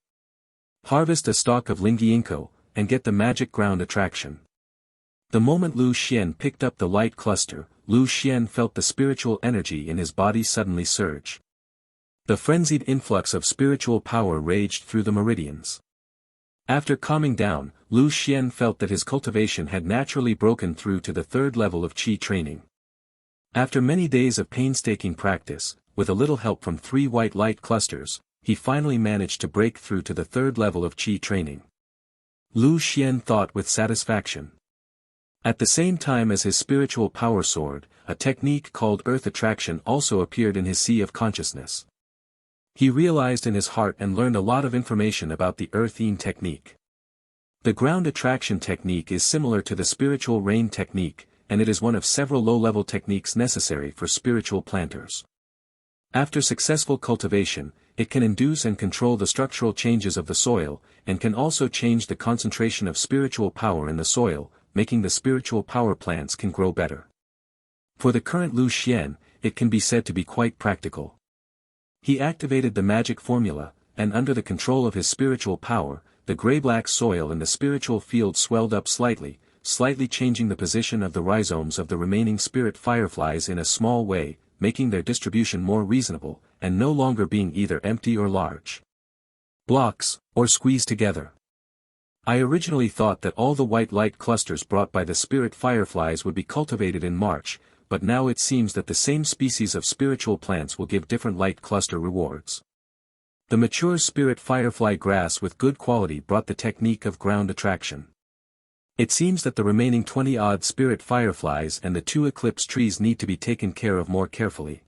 A: Harvest a stalk of Lingyiankou, and get the magic ground attraction. The moment Lu Xian picked up the light cluster, Lu Xian felt the spiritual energy in his body suddenly surge. The frenzied influx of spiritual power raged through the meridians. After calming down, Lu Xian felt that his cultivation had naturally broken through to the 3rd level of qi training. After many days of painstaking practice, with a little help from 3 white light clusters, he finally managed to break through to the 3rd level of qi training. Lu Xian thought with satisfaction. At the same time as his spiritual power soared, a technique called earth attraction also appeared in his sea of consciousness. He realized in his heart and learned a lot of information about the earth-yin technique. The ground attraction technique is similar to the spiritual rain technique, and it is one of several low-level techniques necessary for spiritual planters. After successful cultivation, it can induce and control the structural changes of the soil, and can also change the concentration of spiritual power in the soil, making the spiritual power plants can grow better. For the current Lu Xian, it can be said to be quite practical. He activated the magic formula, and under the control of his spiritual power, the gray-black soil in the spiritual field swelled up slightly changing the position of the rhizomes of the remaining spirit fireflies in a small way, making their distribution more reasonable, and no longer being either empty or large blocks, or squeezed together. I originally thought that all the white light clusters brought by the spirit fireflies would be cultivated in March, but now it seems that the same species of spiritual plants will give different light cluster rewards. The mature spirit firefly grass with good quality brought the technique of ground attraction. It seems that the remaining 20-odd spirit fireflies and the 2 eclipse trees need to be taken care of more carefully.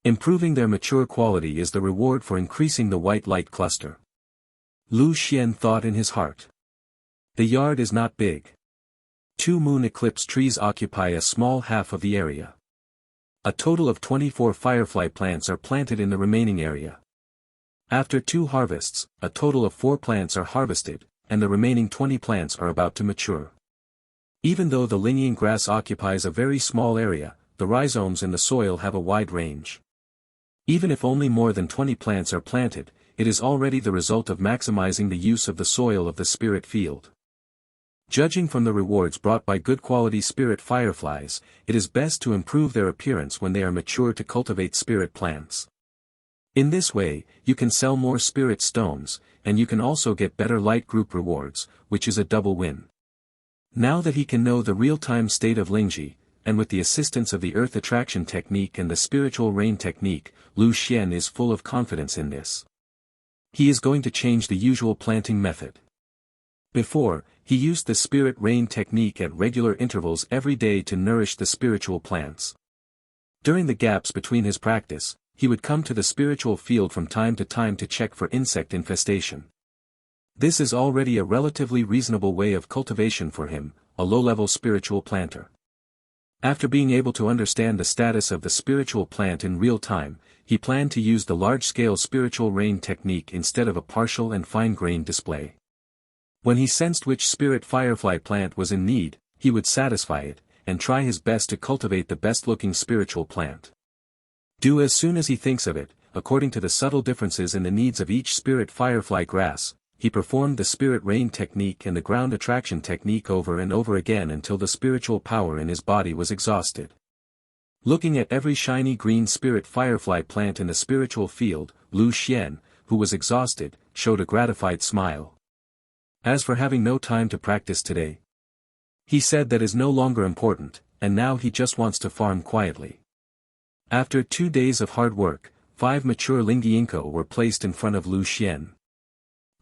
A: Improving their mature quality is the reward for increasing the white light cluster. Lu Xian thought in his heart. The yard is not big. 2 moon eclipse trees occupy a small half of the area. A total of 24 firefly plants are planted in the remaining area. After 2 harvests, a total of 4 plants are harvested, and the remaining 20 plants are about to mature. Even though the Lingyian grass occupies a very small area, the rhizomes in the soil have a wide range. Even if only more than 20 plants are planted, it is already the result of maximizing the use of the soil of the spirit field. Judging from the rewards brought by good quality spirit fireflies, it is best to improve their appearance when they are mature to cultivate spirit plants. In this way, you can sell more spirit stones, and you can also get better light group rewards, which is a double win. Now that he can know the real-time state of Lingji, and with the assistance of the earth attraction technique and the spiritual rain technique, Lu Xian is full of confidence in this. He is going to change the usual planting method. Before, he used the spirit rain technique at regular intervals every day to nourish the spiritual plants. During the gaps between his practice, he would come to the spiritual field from time to time to check for insect infestation. This is already a relatively reasonable way of cultivation for him, a low-level spiritual planter. After being able to understand the status of the spiritual plant in real time, he planned to use the large-scale spiritual rain technique instead of a partial and fine-grained display. When he sensed which spirit firefly plant was in need, he would satisfy it, and try his best to cultivate the best-looking spiritual plant. Do as soon as he thinks of it, according to the subtle differences in the needs of each spirit firefly grass, he performed the spirit rain technique and the ground attraction technique over and over again until the spiritual power in his body was exhausted. Looking at every shiny green spirit firefly plant in the spiritual field, Lu Xian, who was exhausted, showed a gratified smile. As for having no time to practice today, he said that is no longer important, and now he just wants to farm quietly. After 2 days of hard work, 5 mature Lingiinko were placed in front of Lu Xian.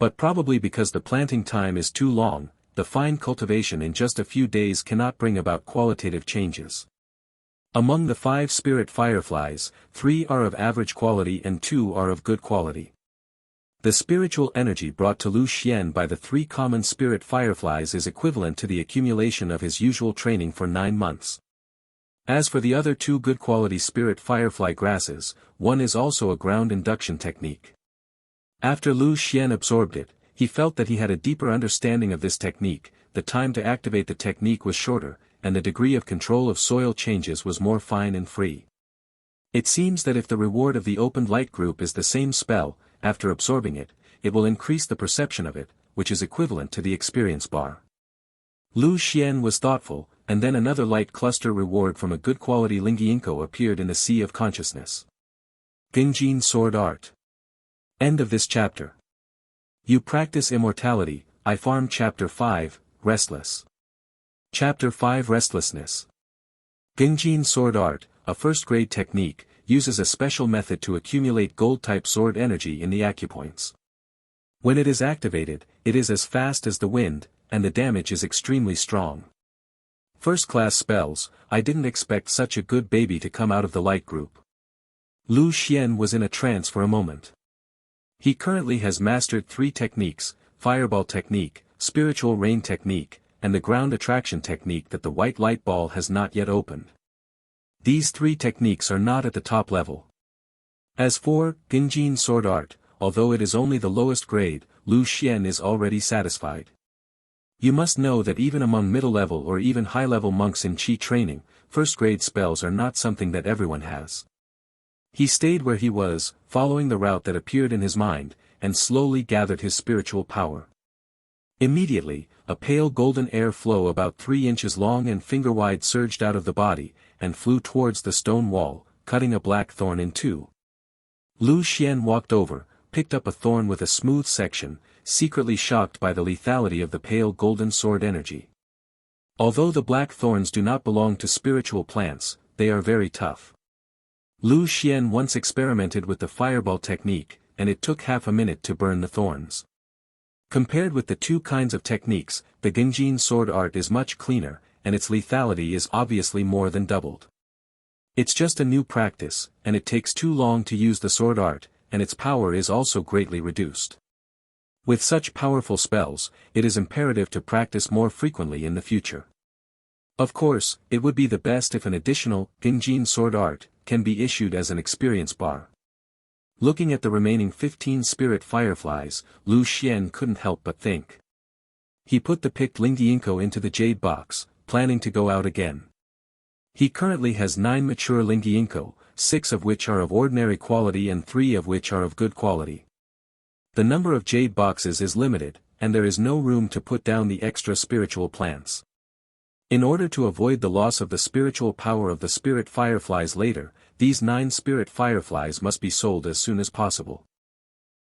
A: But probably because the planting time is too long, the fine cultivation in just a few days cannot bring about qualitative changes. Among the 5 spirit fireflies, 3 are of average quality and 2 are of good quality. The spiritual energy brought to Lu Xian by the 3 common spirit fireflies is equivalent to the accumulation of his usual training for 9 months. As for the other 2 good quality spirit firefly grasses, one is also a ground induction technique. After Lu Xian absorbed it, he felt that he had a deeper understanding of this technique, the time to activate the technique was shorter, and the degree of control of soil changes was more fine and free. It seems that if the reward of the opened light group is the same spell, after absorbing it, it will increase the perception of it, which is equivalent to the experience bar. Lu Xian was thoughtful, and then another light cluster reward from a good quality Lingiinko appeared in the sea of consciousness. Gengjin Sword Art. End of this chapter. You practice immortality. I farm Chapter 5, Restless. Chapter 5 Restlessness. Gengjin Sword Art, a first-grade technique, uses a special method to accumulate gold-type sword energy in the acupoints. When it is activated, it is as fast as the wind, and the damage is extremely strong. First-class spells. I didn't expect such a good baby to come out of the light group. Lu Xian was in a trance for a moment. He currently has mastered 3 techniques, Fireball Technique, Spiritual Rain Technique, and the Ground Attraction Technique that the white light ball has not yet opened. These 3 techniques are not at the top level. As for Gengjin Sword Art, although it is only the lowest grade, Lu Xian is already satisfied. You must know that even among middle-level or even high-level monks in Qi training, first-grade spells are not something that everyone has. He stayed where he was, following the route that appeared in his mind, and slowly gathered his spiritual power. Immediately, a pale golden air flow about 3 inches long and finger-wide surged out of the body, and flew towards the stone wall, cutting a black thorn in 2. Lu Xian walked over, picked up a thorn with a smooth section, secretly shocked by the lethality of the pale golden sword energy. Although the black thorns do not belong to spiritual plants, they are very tough. Lu Xian once experimented with the fireball technique, and it took half a minute to burn the thorns. Compared with the 2 kinds of techniques, the Gengjin Sword Art is much cleaner, and its lethality is obviously more than doubled. It's just a new practice, and it takes too long to use the sword art, and its power is also greatly reduced. With such powerful spells, it is imperative to practice more frequently in the future. Of course, it would be the best if an additional Gengjin Sword Art can be issued as an experience bar. Looking at the remaining 15 spirit fireflies, Lu Xian couldn't help but think. He put the picked Lingiinko into the jade box, planning to go out again. He currently has 9 mature Lingiinko, 6 of which are of ordinary quality and 3 of which are of good quality. The number of jade boxes is limited, and there is no room to put down the extra spiritual plants. In order to avoid the loss of the spiritual power of the spirit fireflies later, these 9 spirit fireflies must be sold as soon as possible.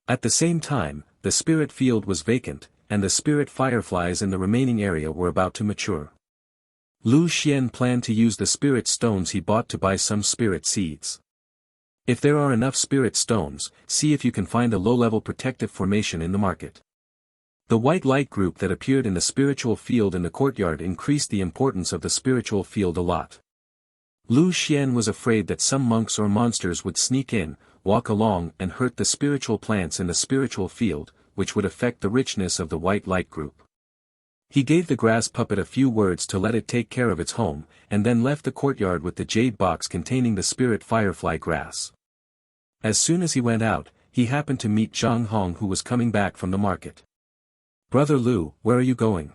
A: At the same time, the spirit field was vacant, and the spirit fireflies in the remaining area were about to mature. Lu Xian planned to use the spirit stones he bought to buy some spirit seeds. If there are enough spirit stones, see if you can find a low-level protective formation in the market. The white light group that appeared in the spiritual field in the courtyard increased the importance of the spiritual field a lot. Lu Xian was afraid that some monks or monsters would sneak in, walk along and hurt the spiritual plants in the spiritual field, which would affect the richness of the white light group. He gave the grass puppet a few words to let it take care of its home, and then left the courtyard with the jade box containing the spirit firefly grass. As soon as he went out, he happened to meet Zhang Hong, who was coming back from the market. "Brother Lu, where are you going?"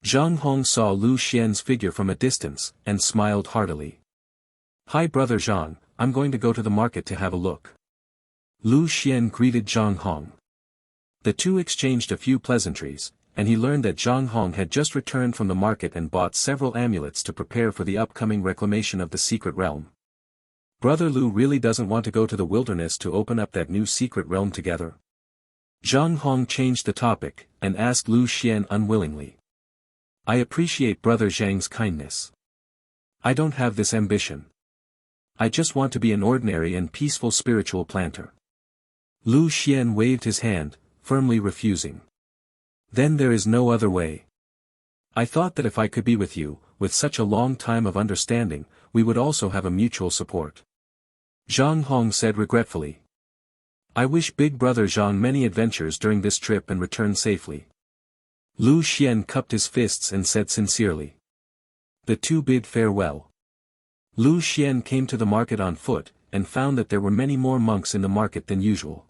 A: Zhang Hong saw Lu Xian's figure from a distance, and smiled heartily. "Hi Brother Zhang, I'm going to go to the market to have a look." Lu Xian greeted Zhang Hong. The two exchanged a few pleasantries, and he learned that Zhang Hong had just returned from the market and bought several amulets to prepare for the upcoming reclamation of the secret realm. Brother Lu really doesn't want to go to the wilderness to open up that new secret realm together. Zhang Hong changed the topic, and asked Lu Xian unwillingly. "I appreciate Brother Zhang's kindness. I don't have this ambition. I just want to be an ordinary and peaceful spiritual planter." Lu Xian waved his hand, firmly refusing. "Then there is no other way. I thought that if I could be with you, with such a long time of understanding, we would also have a mutual support." Zhang Hong said regretfully. "I wish Big Brother Zhang many adventures during this trip and return safely." Lu Xian cupped his fists and said sincerely. The two bid farewell. Lu Xian came to the market on foot, and found that there were many more monks in the market than usual.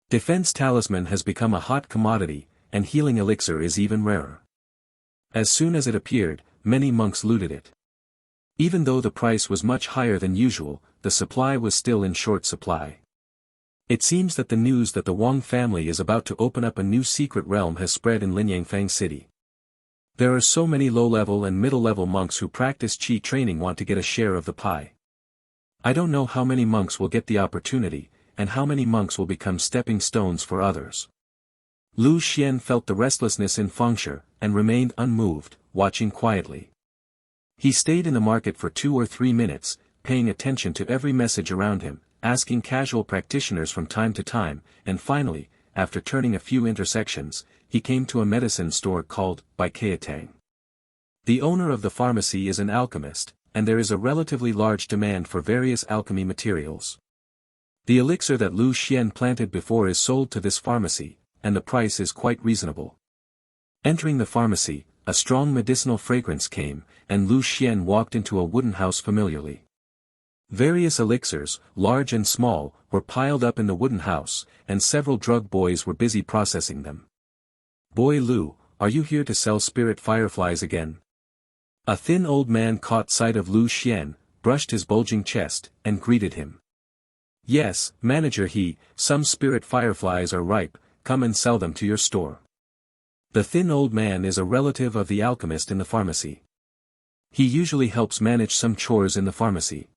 A: Defense talisman has become a hot commodity, and healing elixir is even rarer. As soon as it appeared, many monks looted it. Even though the price was much higher than usual, the supply was still in short supply. It seems that the news that the Wang family is about to open up a new secret realm has spread in Linyangfang City. There are so many low-level and middle-level monks who practice qi training want to get a share of the pie. I don't know how many monks will get the opportunity, and how many monks will become stepping stones for others. Lu Xian felt the restlessness in Fengshe, and remained unmoved, watching quietly. He stayed in the market for 2 or 3 minutes, paying attention to every message around him, asking casual practitioners from time to time, and finally, after turning a few intersections, he came to a medicine store called Bai Keatang. The owner of the pharmacy is an alchemist, and there is a relatively large demand for various alchemy materials. The elixir that Lu Xian planted before is sold to this pharmacy, and the price is quite reasonable. Entering the pharmacy, a strong medicinal fragrance came, and Lu Xian walked into a wooden house familiarly. Various elixirs, large and small, were piled up in the wooden house, and several drug boys were busy processing them. "Boy Lu, are you here to sell spirit fireflies again?" A thin old man caught sight of Lu Xian, brushed his bulging chest, and greeted him. "Yes, manager some spirit fireflies are ripe, come and sell them to your store." The thin old man is a relative of the alchemist in the pharmacy. He usually helps manage some chores in the pharmacy.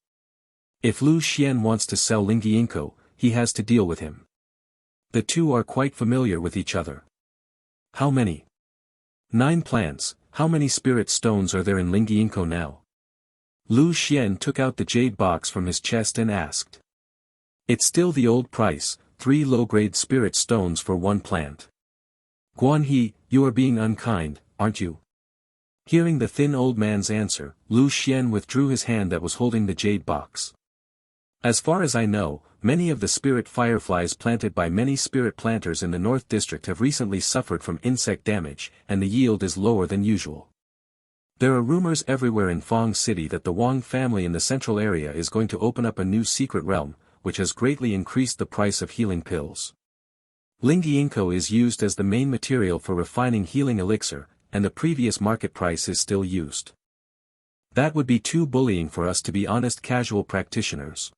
A: If Lu Xian wants to sell Lingiinko, he has to deal with him. The two are quite familiar with each other. "How many?" 9 plants. How many spirit stones are there in Lingiinko now?" Lu Xian took out the jade box from his chest and asked. "It's still the old price, 3 low-grade spirit stones for 1 plant." "Guanhe, you are being unkind, aren't you?" Hearing the thin old man's answer, Lu Xian withdrew his hand that was holding the jade box. "As far as I know, many of the spirit fireflies planted by many spirit planters in the North District have recently suffered from insect damage, and the yield is lower than usual. There are rumors everywhere in Fang City that the Wang family in the central area is going to open up a new secret realm, which has greatly increased the price of healing pills. Lingiinko is used as the main material for refining healing elixir, and the previous market price is still used. That would be too bullying for us to be honest casual practitioners.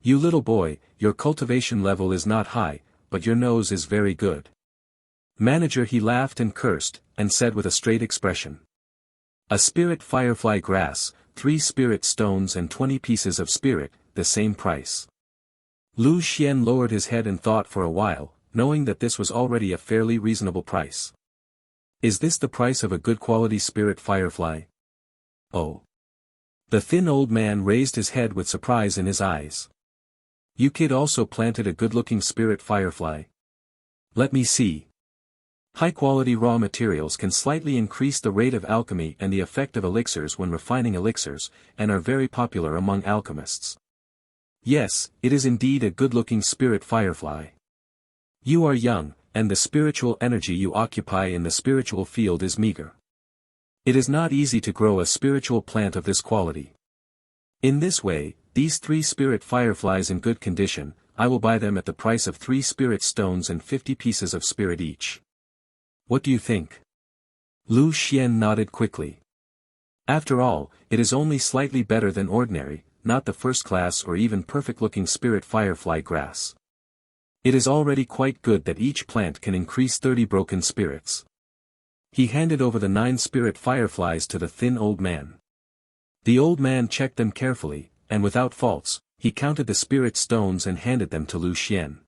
A: You little boy, your cultivation level is not high, but your nose is very good. Manager, he laughed and cursed, and said with a straight expression. A spirit firefly grass, 3 spirit stones and 20 pieces of spirit, the same price. Lu Xian lowered his head and thought for a while, knowing that this was already a fairly reasonable price. Is this the price of a good quality spirit firefly? Oh. The thin old man raised his head with surprise in his eyes. You kid also planted a good-looking spirit firefly. Let me see. High-quality raw materials can slightly increase the rate of alchemy and the effect of elixirs when refining elixirs, and are very popular among alchemists. Yes, it is indeed a good-looking spirit firefly. You are young, and the spiritual energy you occupy in the spiritual field is meager. It is not easy to grow a spiritual plant of this quality. In this way, these 3 spirit fireflies in good condition, I will buy them at the price of 3 spirit stones and 50 pieces of spirit each. What do you think? Lu Xian nodded quickly. After all, it is only slightly better than ordinary, not the first-class or even perfect-looking spirit firefly grass. It is already quite good that each plant can increase 30 broken spirits. He handed over the 9 spirit fireflies to the thin old man. The old man checked them carefully, and without faults, he counted the spirit stones and handed them to Lu Xian.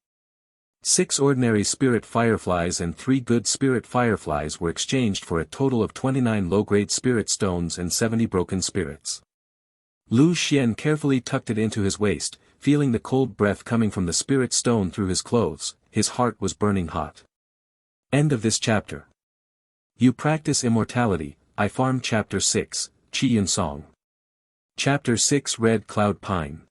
A: 6 ordinary spirit fireflies and 3 good spirit fireflies were exchanged for a total of 29 low-grade spirit stones and 70 broken spirits. Lu Xian carefully tucked it into his waist, feeling the cold breath coming from the spirit stone through his clothes. His heart was burning hot. End of this chapter. You practice immortality. I farm. Chapter 6, Qi Yun Song. Chapter 6, Red Cloud Pine.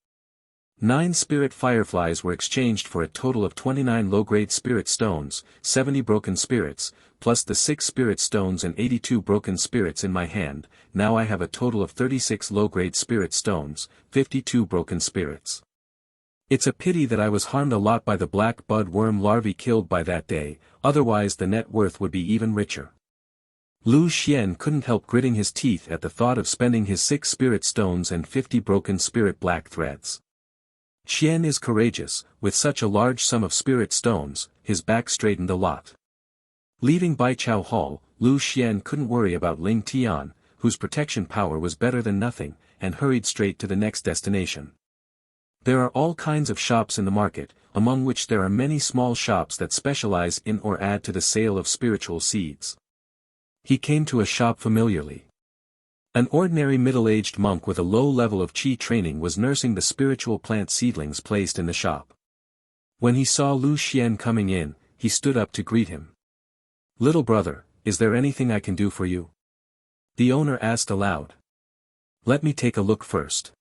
A: 9 spirit fireflies were exchanged for a total of 29 low-grade spirit stones, 70 broken spirits, plus the 6 spirit stones and 82 broken spirits in my hand. Now I have a total of 36 low-grade spirit stones, 52 broken spirits. It's a pity that I was harmed a lot by the black bud worm larvae killed by that day, otherwise the net worth would be even richer. Lu Xian couldn't help gritting his teeth at the thought of spending his 6 spirit stones and 50 broken spirit black threads. Xian is courageous. With such a large sum of spirit stones, his back straightened a lot. Leaving Baichao Hall, Lu Xian couldn't worry about Ling Tian, whose protection power was better than nothing, and hurried straight to the next destination. There are all kinds of shops in the market, among which there are many small shops that specialize in or add to the sale of spiritual seeds. He came to a shop familiarly. An ordinary middle-aged monk with a low level of qi training was nursing the spiritual plant seedlings placed in the shop. When he saw Lu Xian coming in, he stood up to greet him. "Little brother, is there anything I can do for you?" the owner asked aloud. "Let me take a look first."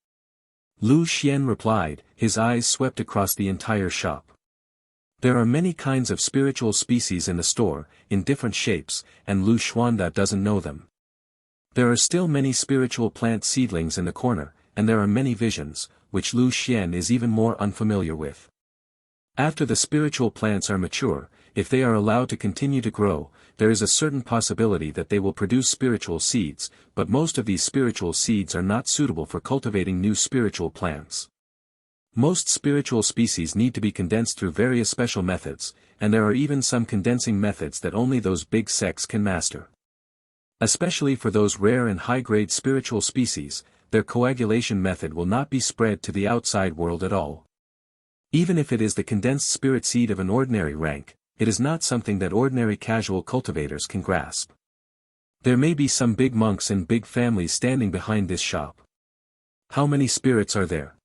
A: Lu Xian replied, his eyes swept across the entire shop. There are many kinds of spiritual species in the store, in different shapes, and Lu Xuanda doesn't know them. There are still many spiritual plant seedlings in the corner, and there are many visions, which Lu Xian is even more unfamiliar with. After the spiritual plants are mature, if they are allowed to continue to grow, there is a certain possibility that they will produce spiritual seeds, but most of these spiritual seeds are not suitable for cultivating new spiritual plants. Most spiritual species need to be condensed through various special methods, and there are even some condensing methods that only those big sects can master. Especially for those rare and high-grade spiritual species, their coagulation method will not be spread to the outside world at all. Even if it is the condensed spirit seed of an ordinary rank, it is not something that ordinary casual cultivators can grasp. There may be some big monks and big families standing behind this shop. How many spirits are there?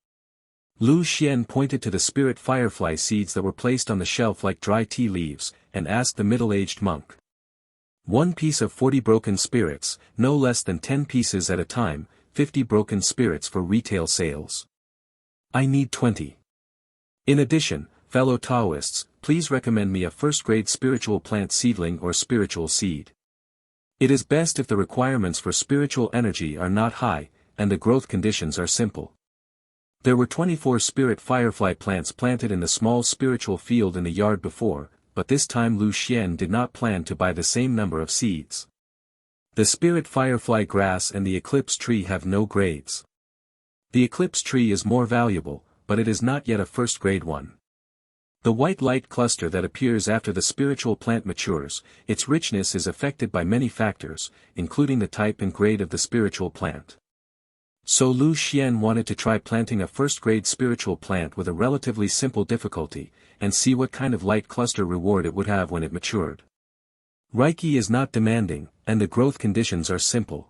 A: Lu Xian pointed to the spirit firefly seeds that were placed on the shelf like dry tea leaves, and asked the middle-aged monk. 1 piece of 40 broken spirits, no less than 10 pieces at a time, 50 broken spirits for retail sales. I need 20. In addition, fellow Taoists, please recommend me a first-grade spiritual plant seedling or spiritual seed. It is best if the requirements for spiritual energy are not high, and the growth conditions are simple. There were 24 spirit firefly plants planted in the small spiritual field in the yard before, but this time Lu Xian did not plan to buy the same number of seeds. The spirit firefly grass and the eclipse tree have no grades. The eclipse tree is more valuable, but it is not yet a first-grade one. The white light cluster that appears after the spiritual plant matures, its richness is affected by many factors, including the type and grade of the spiritual plant. So Lu Xian wanted to try planting a first-grade spiritual plant with a relatively simple difficulty, and see what kind of light cluster reward it would have when it matured. Reiki is not demanding, and the growth conditions are simple.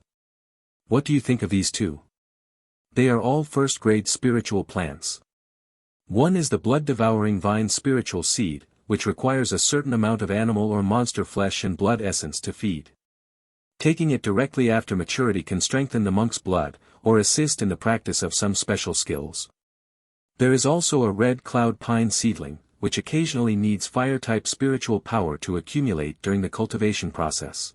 A: What do you think of these two? They are all first-grade spiritual plants. One is the blood-devouring vine spiritual seed, which requires a certain amount of animal or monster flesh and blood essence to feed. Taking it directly after maturity can strengthen the monk's blood, or assist in the practice of some special skills. There is also a red cloud pine seedling, which occasionally needs fire-type spiritual power to accumulate during the cultivation process.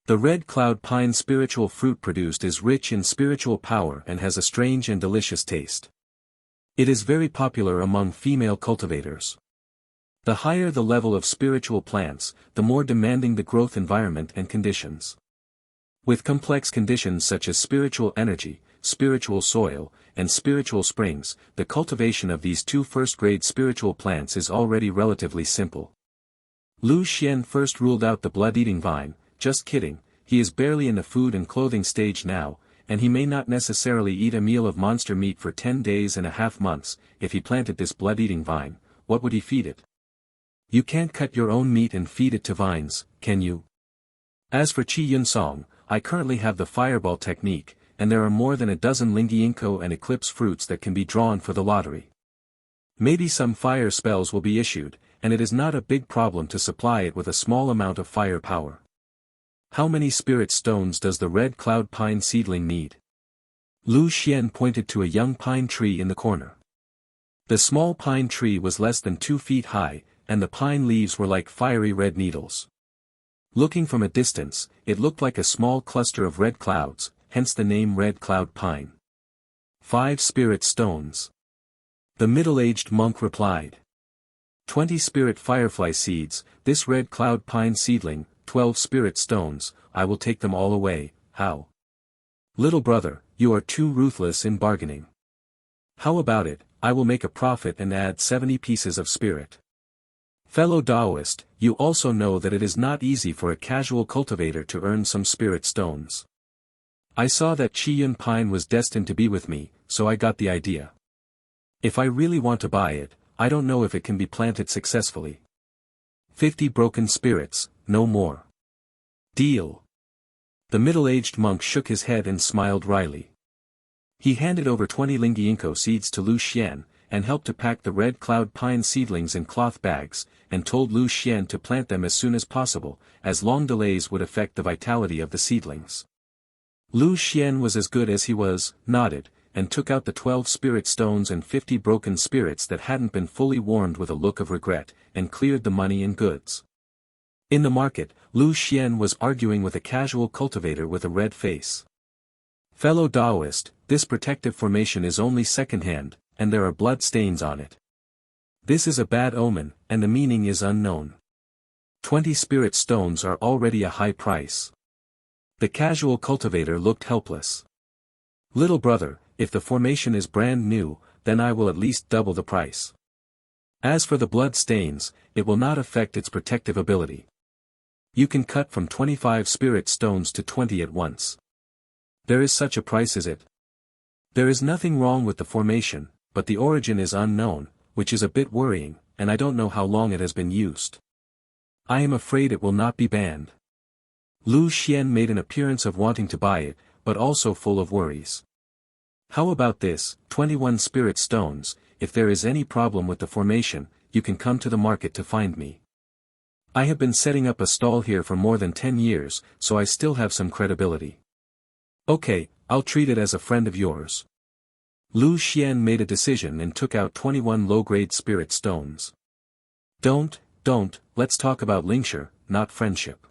A: The red cloud pine spiritual fruit produced is rich in spiritual power and has a strange and delicious taste. It is very popular among female cultivators. The higher the level of spiritual plants, the more demanding the growth environment and conditions. With complex conditions such as spiritual energy, spiritual soil, and spiritual springs, the cultivation of these two first-grade spiritual plants is already relatively simple. Lu Xian first ruled out the blood-eating vine. Just kidding, he is barely in the food and clothing stage now, and he may not necessarily eat a meal of monster meat for 10 days and a half months. If he planted this blood-eating vine, what would he feed it? You can't cut your own meat and feed it to vines, can you? As for Qi Yun Song, I currently have the fireball technique, and there are more than a dozen Lingiinko and Eclipse fruits that can be drawn for the lottery. Maybe some fire spells will be issued, and it is not a big problem to supply it with a small amount of fire power. How many spirit stones does the red cloud pine seedling need? Lu Xian pointed to a young pine tree in the corner. The small pine tree was less than 2 feet high, and the pine leaves were like fiery red needles. Looking from a distance, it looked like a small cluster of red clouds, hence the name red cloud pine. 5 spirit stones. The middle-aged monk replied. 20 spirit firefly seeds, this red cloud pine seedling, 12 spirit stones, I will take them all away. How? Little brother, you are too ruthless in bargaining. How about it, I will make a profit and add 70 pieces of spirit. Fellow Taoist, you also know that it is not easy for a casual cultivator to earn some spirit stones. I saw that Qi Yun Pine was destined to be with me, so I got the idea. If I really want to buy it, I don't know if it can be planted successfully. 50 broken spirits, no more. Deal. The middle-aged monk shook his head and smiled wryly. He handed over 20 Lingiinko seeds to Lu Xian, and helped to pack the red cloud pine seedlings in cloth bags, and told Lu Xian to plant them as soon as possible, as long delays would affect the vitality of the seedlings. Lu Xian was as good as he was, nodded, and took out the 12 spirit stones and 50 broken spirits that hadn't been fully warmed with a look of regret, and cleared the money and goods. In the market, Lu Xian was arguing with a casual cultivator with a red face. Fellow Taoist, this protective formation is only second-hand, and there are blood stains on it. This is a bad omen, and the meaning is unknown. 20 spirit stones are already a high price. The casual cultivator looked helpless. Little brother, if the formation is brand new, then I will at least double the price. As for the blood stains, it will not affect its protective ability. You can cut from 25 spirit stones to 20 at once. There is such a price as it. There is nothing wrong with the formation, but the origin is unknown, which is a bit worrying, and I don't know how long it has been used. I am afraid it will not be banned. Lu Xian made an appearance of wanting to buy it, but also full of worries. How about this, 21 spirit stones, if there is any problem with the formation, you can come to the market to find me. I have been setting up a stall here for more than 10 years, so I still have some credibility. Okay, I'll treat it as a friend of yours. Lu Xian made a decision and took out 21 low-grade spirit stones. Don't, let's talk about linkshire, not friendship.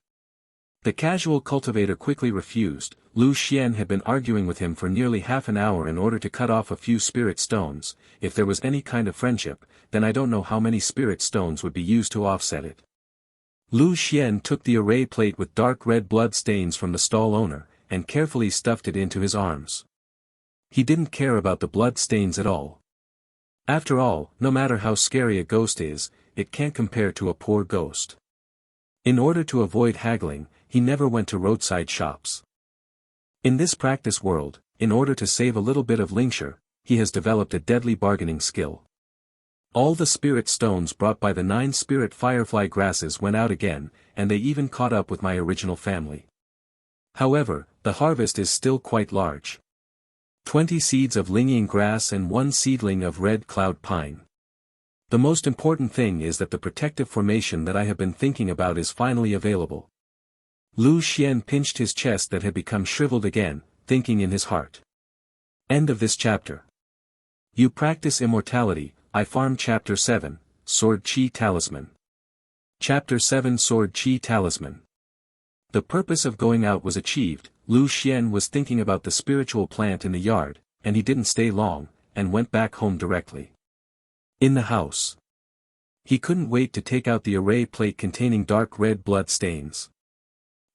A: The casual cultivator quickly refused. Lu Xian had been arguing with him for nearly half an hour in order to cut off a few spirit stones. If there was any kind of friendship, then I don't know how many spirit stones would be used to offset it. Lu Xian took the array plate with dark red blood stains from the stall owner, and carefully stuffed it into his arms. He didn't care about the blood stains at all. After all, no matter how scary a ghost is, it can't compare to a poor ghost. In order to avoid haggling, he never went to roadside shops. In this practice world, in order to save a little bit of lincture, he has developed a deadly bargaining skill. All the spirit stones brought by the 9 spirit firefly grasses went out again, and they even caught up with my original family. However, the harvest is still quite large. 20 seeds of Lingying grass and 1 seedling of red cloud pine. The most important thing is that the protective formation that I have been thinking about is finally available. Lu Xian pinched his chest that had become shriveled again, thinking in his heart. End of this chapter. You practice immortality. I farm Chapter 7, Sword Chi Talisman. Chapter 7 Sword Chi Talisman. The purpose of going out was achieved. Lu Xian was thinking about the spiritual plant in the yard, and he didn't stay long, and went back home directly. In the house. He couldn't wait to take out the array plate containing dark red blood stains.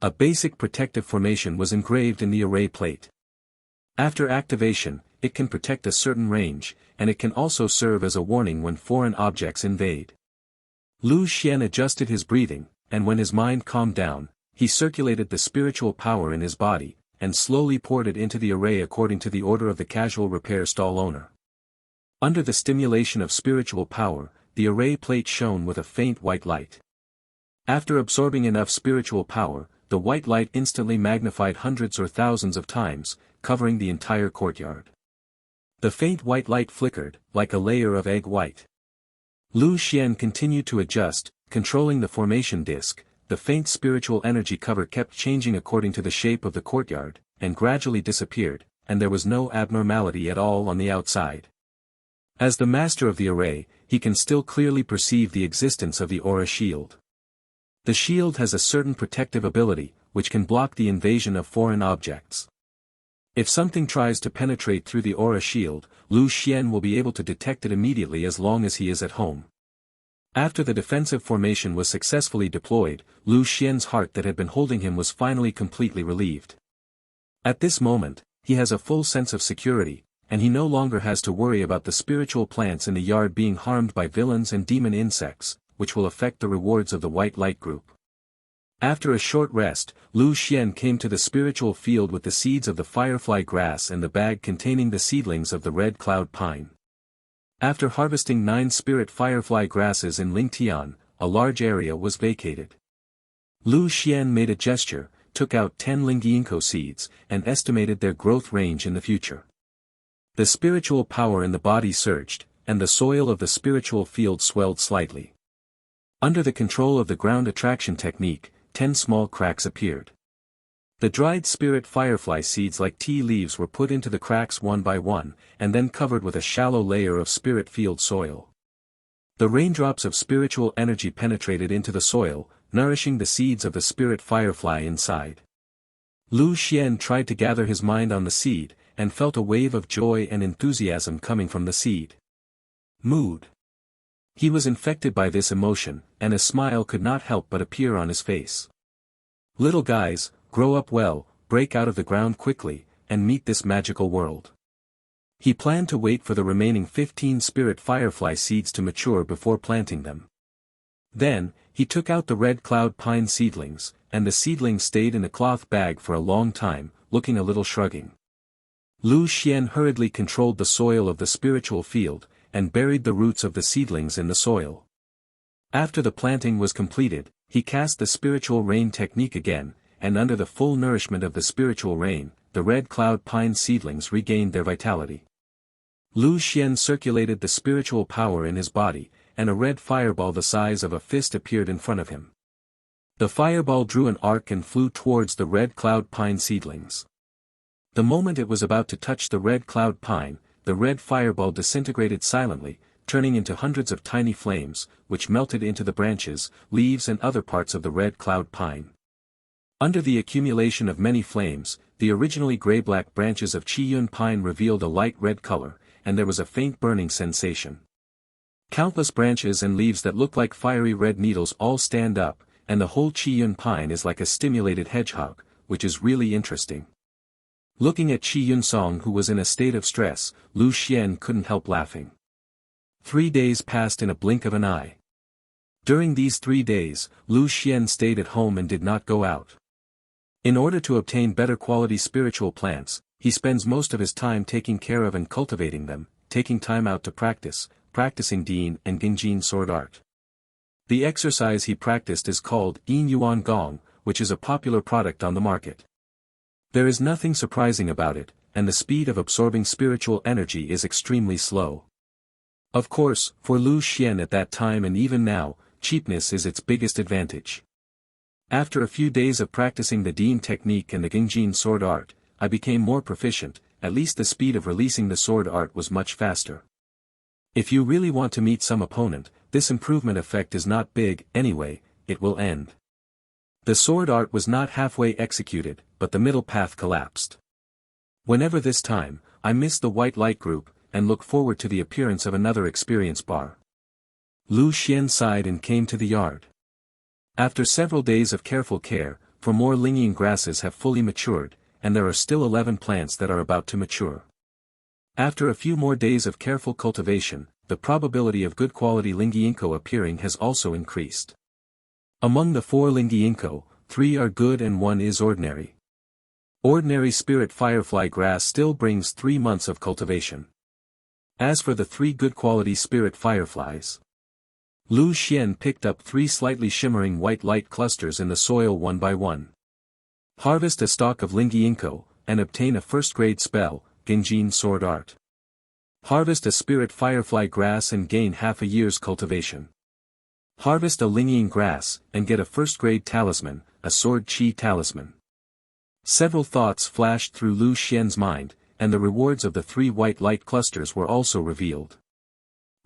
A: A basic protective formation was engraved in the array plate. After activation, it can protect a certain range, and it can also serve as a warning when foreign objects invade. Lu Xian adjusted his breathing, and when his mind calmed down, he circulated the spiritual power in his body, and slowly poured it into the array according to the order of the casual repair stall owner. Under the stimulation of spiritual power, the array plate shone with a faint white light. After absorbing enough spiritual power, the white light instantly magnified hundreds or thousands of times, covering the entire courtyard. The faint white light flickered, like a layer of egg white. Lu Xian continued to adjust, controlling the formation disc. The faint spiritual energy cover kept changing according to the shape of the courtyard, and gradually disappeared, and there was no abnormality at all on the outside. As the master of the array, he can still clearly perceive the existence of the aura shield. The shield has a certain protective ability, which can block the invasion of foreign objects. If something tries to penetrate through the aura shield, Lu Xian will be able to detect it immediately as long as he is at home. After the defensive formation was successfully deployed, Lu Xian's heart that had been holding him was finally completely relieved. At this moment, he has a full sense of security, and he no longer has to worry about the spiritual plants in the yard being harmed by villains and demon insects, which will affect the rewards of the white light group. After a short rest, Lu Xian came to the spiritual field with the seeds of the firefly grass and the bag containing the seedlings of the red cloud pine. After harvesting 9 spirit firefly grasses in Lingtian, a large area was vacated. Lu Xian made a gesture, took out 10 Lingyianko seeds, and estimated their growth range in the future. The spiritual power in the body surged, and the soil of the spiritual field swelled slightly. Under the control of the ground attraction technique, 10 small cracks appeared. The dried spirit firefly seeds like tea leaves were put into the cracks one by one, and then covered with a shallow layer of spirit field soil. The raindrops of spiritual energy penetrated into the soil, nourishing the seeds of the spirit firefly inside. Lu Xian tried to gather his mind on the seed, and felt a wave of joy and enthusiasm coming from the seed. Mood. He was infected by this emotion, and a smile could not help but appear on his face. Little guys, grow up well, break out of the ground quickly, and meet this magical world. He planned to wait for the remaining 15 spirit firefly seeds to mature before planting them. Then, he took out the red cloud pine seedlings, and the seedlings stayed in a cloth bag for a long time, looking a little shrugging. Lu Xian hurriedly controlled the soil of the spiritual field, and buried the roots of the seedlings in the soil. After the planting was completed, he cast the spiritual rain technique again, and under the full nourishment of the spiritual rain, the red cloud pine seedlings regained their vitality. Lu Xian circulated the spiritual power in his body, and a red fireball the size of a fist appeared in front of him. The fireball drew an arc and flew towards the red cloud pine seedlings. The moment it was about to touch the red cloud pine, the red fireball disintegrated silently, turning into hundreds of tiny flames, which melted into the branches, leaves and other parts of the red cloud pine. Under the accumulation of many flames, the originally gray-black branches of Qiyun pine revealed a light red color, and there was a faint burning sensation. Countless branches and leaves that look like fiery red needles all stand up, and the whole Qiyun pine is like a stimulated hedgehog, which is really interesting. Looking at Qiyun Song, who was in a state of stress, Lu Xian couldn't help laughing. 3 days passed in a blink of an eye. During these 3 days, Lu Xian stayed at home and did not go out. In order to obtain better quality spiritual plants, he spends most of his time taking care of and cultivating them, taking time out to practicing Dian and Gingjin sword art. The exercise he practiced is called Yin Yuan Gong, which is a popular product on the market. There is nothing surprising about it, and the speed of absorbing spiritual energy is extremely slow. Of course, for Lu Xian at that time and even now, cheapness is its biggest advantage. After a few days of practicing the Dian technique and the Gingjin sword art, I became more proficient, at least the speed of releasing the sword art was much faster. If you really want to meet some opponent, this improvement effect is not big, anyway, it will end. The sword art was not halfway executed, but the middle path collapsed. Whenever this time, I miss the white light group, and look forward to the appearance of another experience bar. Lu Xian sighed and came to the yard. After several days of careful care, for more Lingyin grasses have fully matured, and there are still 11 plants that are about to mature. After a few more days of careful cultivation, the probability of good quality Lingyianko appearing has also increased. Among the 4 Lingyianko, 3 are good and 1 is ordinary. Ordinary spirit firefly grass still brings 3 months of cultivation. As for the 3 good quality spirit fireflies, Lu Xian picked up 3 slightly shimmering white light clusters in the soil one by one. Harvest a stalk of Lingyianko, and obtain a first-grade spell, Gingjin sword art. Harvest a spirit firefly grass and gain half a year's cultivation. Harvest a Lingyin grass, and get a first-grade talisman, a sword chi talisman. Several thoughts flashed through Lu Xian's mind, and the rewards of the 3 white light clusters were also revealed.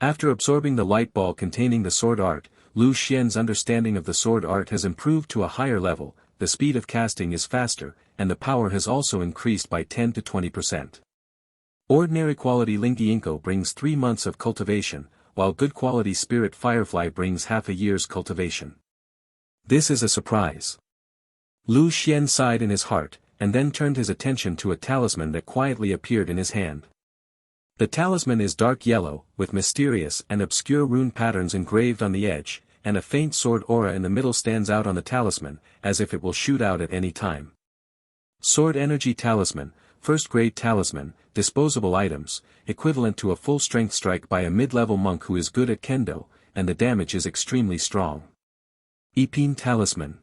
A: After absorbing the light ball containing the sword art, Lu Xian's understanding of the sword art has improved to a higher level, the speed of casting is faster, and the power has also increased by 10 to 20%. Ordinary quality Lingyianko brings 3 months of cultivation, while good quality spirit firefly brings half a year's cultivation. This is a surprise. Lu Xian sighed in his heart, and then turned his attention to a talisman that quietly appeared in his hand. The talisman is dark yellow, with mysterious and obscure rune patterns engraved on the edge, and a faint sword aura in the middle stands out on the talisman, as if it will shoot out at any time. Sword Energy Talisman, first-grade talisman, disposable items, equivalent to a full-strength strike by a mid-level monk who is good at kendo, and the damage is extremely strong. Ipin Talisman.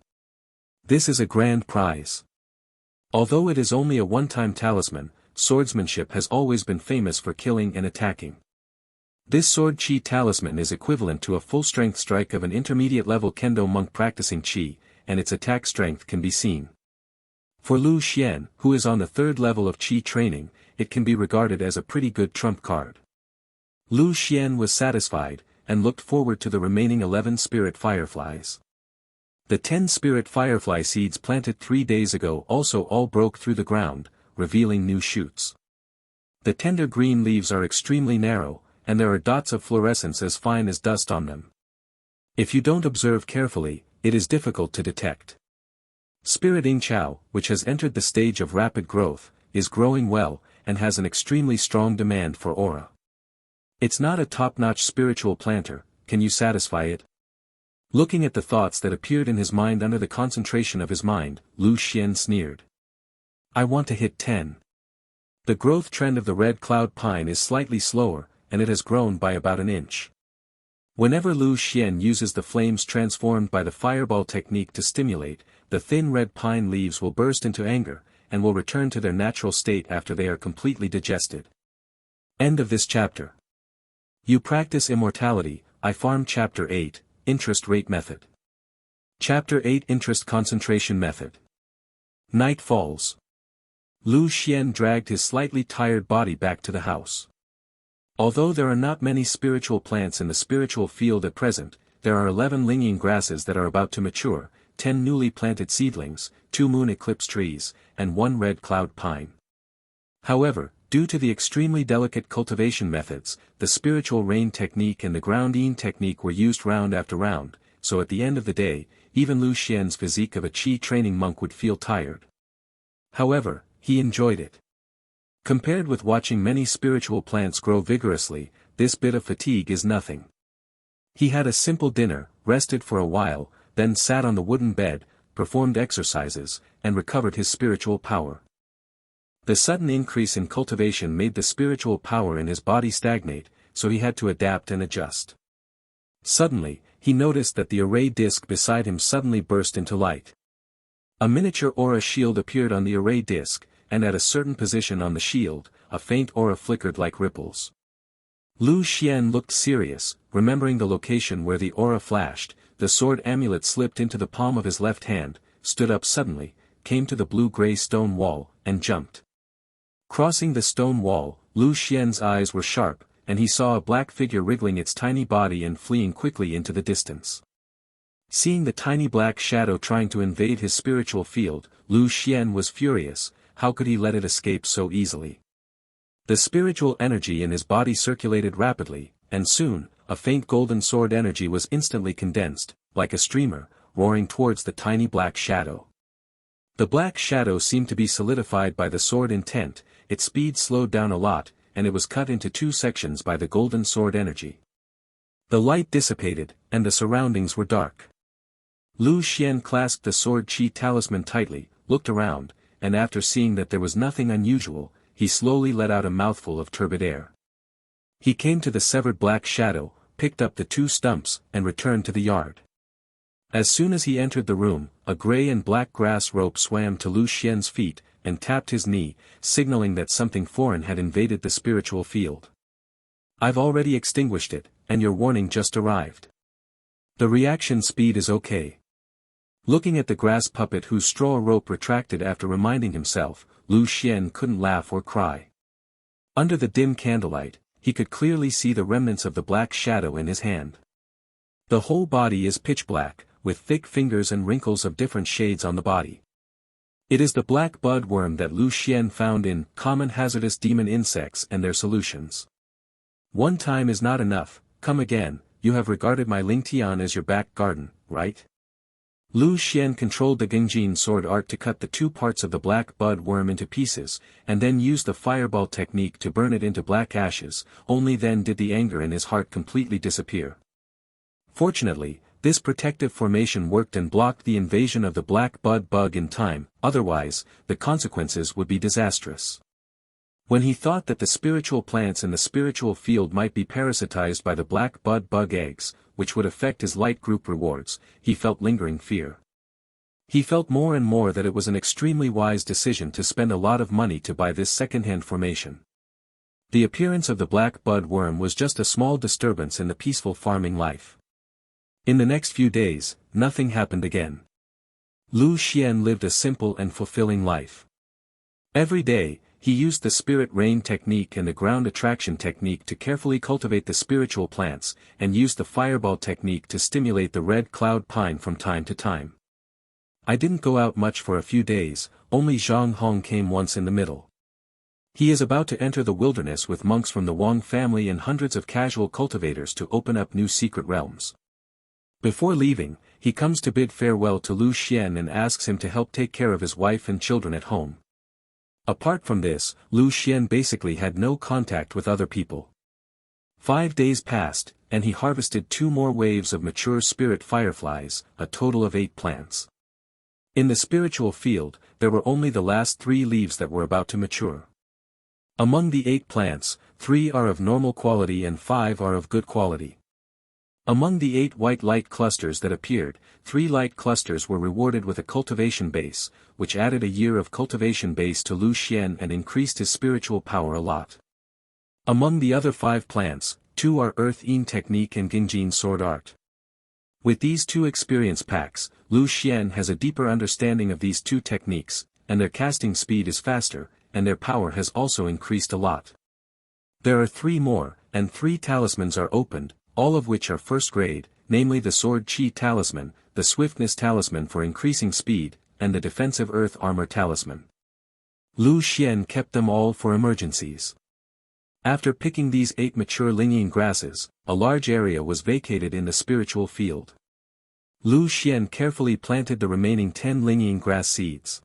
A: This is a grand prize. Although it is only a one-time talisman, swordsmanship has always been famous for killing and attacking. This sword chi talisman is equivalent to a full-strength strike of an intermediate-level kendo monk practicing chi, and its attack strength can be seen. For Lu Xian, who is on the 3rd level of chi training, it can be regarded as a pretty good trump card. Lu Xian was satisfied, and looked forward to the remaining 11 spirit fireflies. The 10 spirit firefly seeds planted 3 days ago also all broke through the ground, revealing new shoots. The tender green leaves are extremely narrow, and there are dots of fluorescence as fine as dust on them. If you don't observe carefully, it is difficult to detect. Spirit Ing Chao, which has entered the stage of rapid growth, is growing well, and has an extremely strong demand for aura. It's not a top-notch spiritual planter, can you satisfy it? Looking at the thoughts that appeared in his mind under the concentration of his mind, Lu Xian sneered. I want to hit 10. The growth trend of the red cloud pine is slightly slower, and it has grown by about an inch. Whenever Lu Xian uses the flames transformed by the fireball technique to stimulate, the thin red pine leaves will burst into anger, and will return to their natural state after they are completely digested. End of this chapter. You practice immortality. I farm Chapter 8, Interest Rate Method. Chapter 8 Interest Concentration Method. Night falls. Lu Xian dragged his slightly tired body back to the house. Although there are not many spiritual plants in the spiritual field at present, there are 11 Lingyin grasses that are about to mature, 10 newly planted seedlings, 2 moon eclipse trees, and 1 red cloud pine. However, due to the extremely delicate cultivation methods, the spiritual rain technique and the ground Yin technique were used round after round, so at the end of the day, even Lu Xian's physique of a Qi training monk would feel tired. However, he enjoyed it. Compared with watching many spiritual plants grow vigorously, this bit of fatigue is nothing. He had a simple dinner, rested for a while, then sat on the wooden bed, performed exercises, and recovered his spiritual power. The sudden increase in cultivation made the spiritual power in his body stagnate, so he had to adapt and adjust. Suddenly, he noticed that the array disc beside him suddenly burst into light. A miniature aura shield appeared on the array disc, and at a certain position on the shield, a faint aura flickered like ripples. Lu Xian looked serious, remembering the location where the aura flashed. The sword amulet slipped into the palm of his left hand, stood up suddenly, came to the blue-gray stone wall, and jumped. Crossing the stone wall, Lu Xian's eyes were sharp, and he saw a black figure wriggling its tiny body and fleeing quickly into the distance. Seeing the tiny black shadow trying to invade his spiritual field, Lu Xian was furious. How could he let it escape so easily? The spiritual energy in his body circulated rapidly, and soon, a faint golden sword energy was instantly condensed, like a streamer, roaring towards the tiny black shadow. The black shadow seemed to be solidified by the sword intent, its speed slowed down a lot, and it was cut into two sections by the golden sword energy. The light dissipated, and the surroundings were dark. Lu Xian clasped the sword chi talisman tightly, looked around, and after seeing that there was nothing unusual, he slowly let out a mouthful of turbid air. He came to the severed black shadow, picked up the two stumps, and returned to the yard. As soon as he entered the room, a gray and black grass rope swam to Lu Xian's feet, and tapped his knee, signaling that something foreign had invaded the spiritual field. I've already extinguished it, and your warning just arrived. The reaction speed is okay. Looking at the grass puppet whose straw rope retracted after reminding himself, Lu Xian couldn't laugh or cry. Under the dim candlelight, he could clearly see the remnants of the black shadow in his hand. The whole body is pitch black, with thick fingers and wrinkles of different shades on the body. It is the black bud worm that Lu Xian found in Common Hazardous Demon Insects and Their Solutions. One time is not enough, come again. You have regarded my Lingtian as your back garden, right? Lu Xian controlled the Gengjin sword art to cut the two parts of the black bud worm into pieces, and then used the fireball technique to burn it into black ashes. Only then did the anger in his heart completely disappear. Fortunately, this protective formation worked and blocked the invasion of the black bud bug in time, otherwise, the consequences would be disastrous. When he thought that the spiritual plants in the spiritual field might be parasitized by the black bud bug eggs, which would affect his light group rewards, he felt lingering fear. He felt more and more that it was an extremely wise decision to spend a lot of money to buy this second-hand formation. The appearance of the black bud worm was just a small disturbance in the peaceful farming life. In the next few days, nothing happened again. Lu Xian lived a simple and fulfilling life. Every day, he used the spirit rain technique and the ground attraction technique to carefully cultivate the spiritual plants, and used the fireball technique to stimulate the red cloud pine from time to time. I didn't go out much for a few days, only Zhang Hong came once in the middle. He is about to enter the wilderness with monks from the Wang family and hundreds of casual cultivators to open up new secret realms. Before leaving, he comes to bid farewell to Lu Xian and asks him to help take care of his wife and children at home. Apart from this, Lu Xian basically had no contact with other people. 5 days passed, and he harvested 2 more waves of mature spirit fireflies, a total of 8 plants. In the spiritual field, there were only the last 3 leaves that were about to mature. Among the 8 plants, 3 are of normal quality and 5 are of good quality. Among the 8 white light clusters that appeared, 3 light clusters were rewarded with a cultivation base, which added a year of cultivation base to Lu Xian and increased his spiritual power a lot. Among the other 5 plants, 2 are Earth Yin Technique and Gengjin Sword Art. With these 2 experience packs, Lu Xian has a deeper understanding of these 2 techniques, and their casting speed is faster, and their power has also increased a lot. There are 3 more, and 3 talismans are opened, all of which are first grade, namely the Sword Chi Talisman, the Swiftness Talisman for increasing speed, and the Defensive Earth Armor Talisman. Lu Xian kept them all for emergencies. After picking these 8 mature Lingyin grasses, a large area was vacated in the spiritual field. Lu Xian carefully planted the remaining 10 Lingyin grass seeds.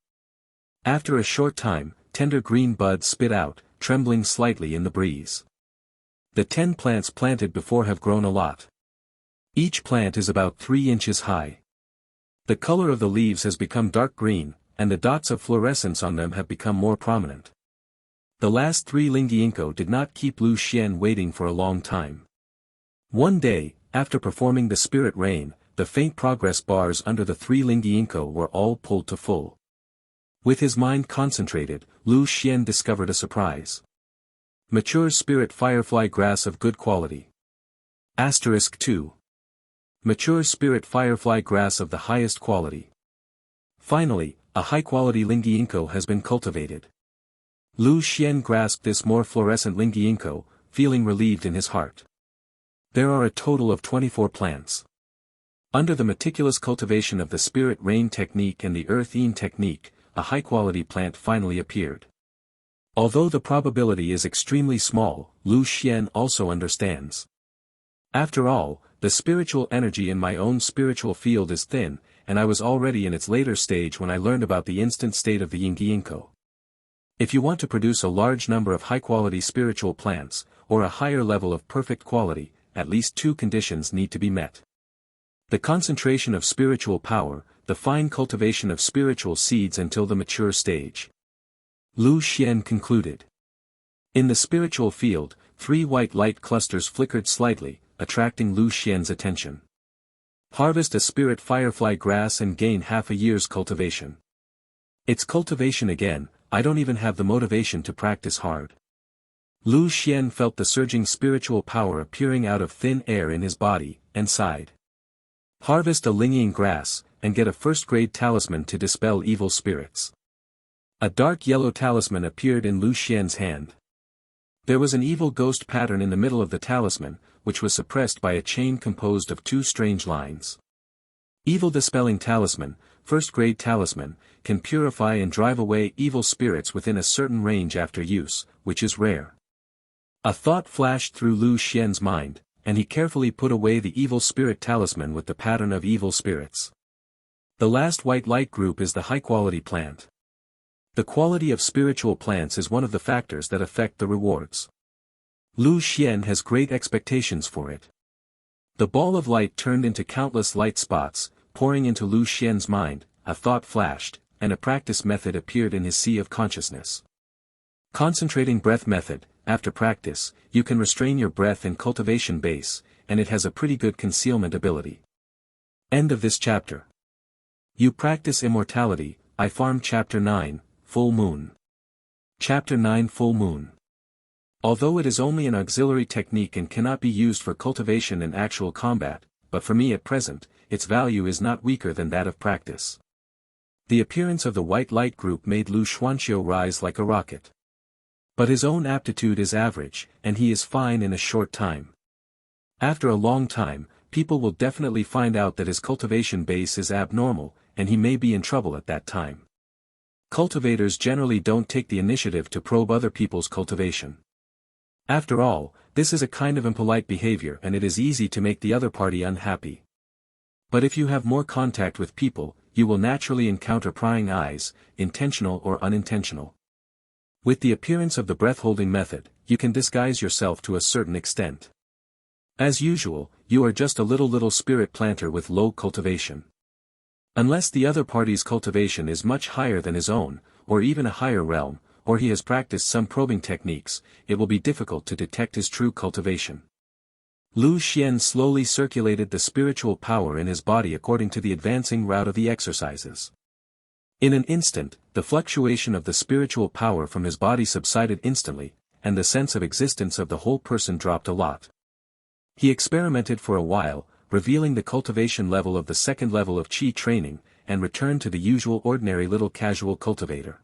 A: After a short time, tender green buds spit out, trembling slightly in the breeze. The 10 plants planted before have grown a lot. Each plant is about 3 inches high. The color of the leaves has become dark green, and the dots of fluorescence on them have become more prominent. The last 3 Lingyinkyo did not keep Lu Xian waiting for a long time. One day, after performing the spirit rain, the faint progress bars under the 3 Lingyinkyo were all pulled to full. With his mind concentrated, Lu Xian discovered a surprise. Mature spirit firefly grass of good quality. Asterisk 2. Mature spirit firefly grass of the highest quality. Finally, a high-quality Lingyinkyo has been cultivated. Lu Xian grasped this more fluorescent Lingyinkyo, feeling relieved in his heart. There are a total of 24 plants. Under the meticulous cultivation of the spirit rain technique and the earth Yin technique, a high-quality plant finally appeared. Although the probability is extremely small, Lu Xian also understands. After all, the spiritual energy in my own spiritual field is thin, and I was already in its later stage when I learned about the instant state of the Yingyinko. If you want to produce a large number of high-quality spiritual plants, or a higher level of perfect quality, at least 2 conditions need to be met. The concentration of spiritual power, the fine cultivation of spiritual seeds until the mature stage. Lu Xian concluded. In the spiritual field, 3 white light clusters flickered slightly, attracting Lu Xian's attention. Harvest a spirit firefly grass and gain half a year's cultivation. It's cultivation again, I don't even have the motivation to practice hard. Lu Xian felt the surging spiritual power appearing out of thin air in his body, and sighed. Harvest a Lingying grass, and get a first-grade talisman to dispel evil spirits. A dark yellow talisman appeared in Lu Xian's hand. There was an evil ghost pattern in the middle of the talisman, which was suppressed by a chain composed of 2 strange lines. Evil dispelling talisman, first-grade talisman, can purify and drive away evil spirits within a certain range after use, which is rare. A thought flashed through Lu Xian's mind, and he carefully put away the evil spirit talisman with the pattern of evil spirits. The last white light group is the high-quality plant. The quality of spiritual plants is one of the factors that affect the rewards. Lu Xian has great expectations for it. The ball of light turned into countless light spots, pouring into Lu Xian's mind, a thought flashed, and a practice method appeared in his sea of consciousness. Concentrating breath method. After practice, you can restrain your breath in cultivation base, and it has a pretty good concealment ability. End of this chapter. You practice immortality. I farm Chapter 9, Full Moon. Chapter 9 Full Moon. Although it is only an auxiliary technique and cannot be used for cultivation and actual combat, but for me at present, its value is not weaker than that of practice. The appearance of the white light group made Lu Xuanqiu rise like a rocket. But his own aptitude is average, and he is fine in a short time. After a long time, people will definitely find out that his cultivation base is abnormal, and he may be in trouble at that time. Cultivators generally don't take the initiative to probe other people's cultivation. After all, this is a kind of impolite behavior and it is easy to make the other party unhappy. But if you have more contact with people, you will naturally encounter prying eyes, intentional or unintentional. With the appearance of the breath-holding method, you can disguise yourself to a certain extent. As usual, you are just a little spirit planter with low cultivation. Unless the other party's cultivation is much higher than his own, or even a higher realm, or he has practiced some probing techniques, it will be difficult to detect his true cultivation. Lu Xian slowly circulated the spiritual power in his body according to the advancing route of the exercises. In an instant, the fluctuation of the spiritual power from his body subsided instantly, and the sense of existence of the whole person dropped a lot. He experimented for a while, revealing the cultivation level of the second level of Qi training, and returned to the usual ordinary little casual cultivator.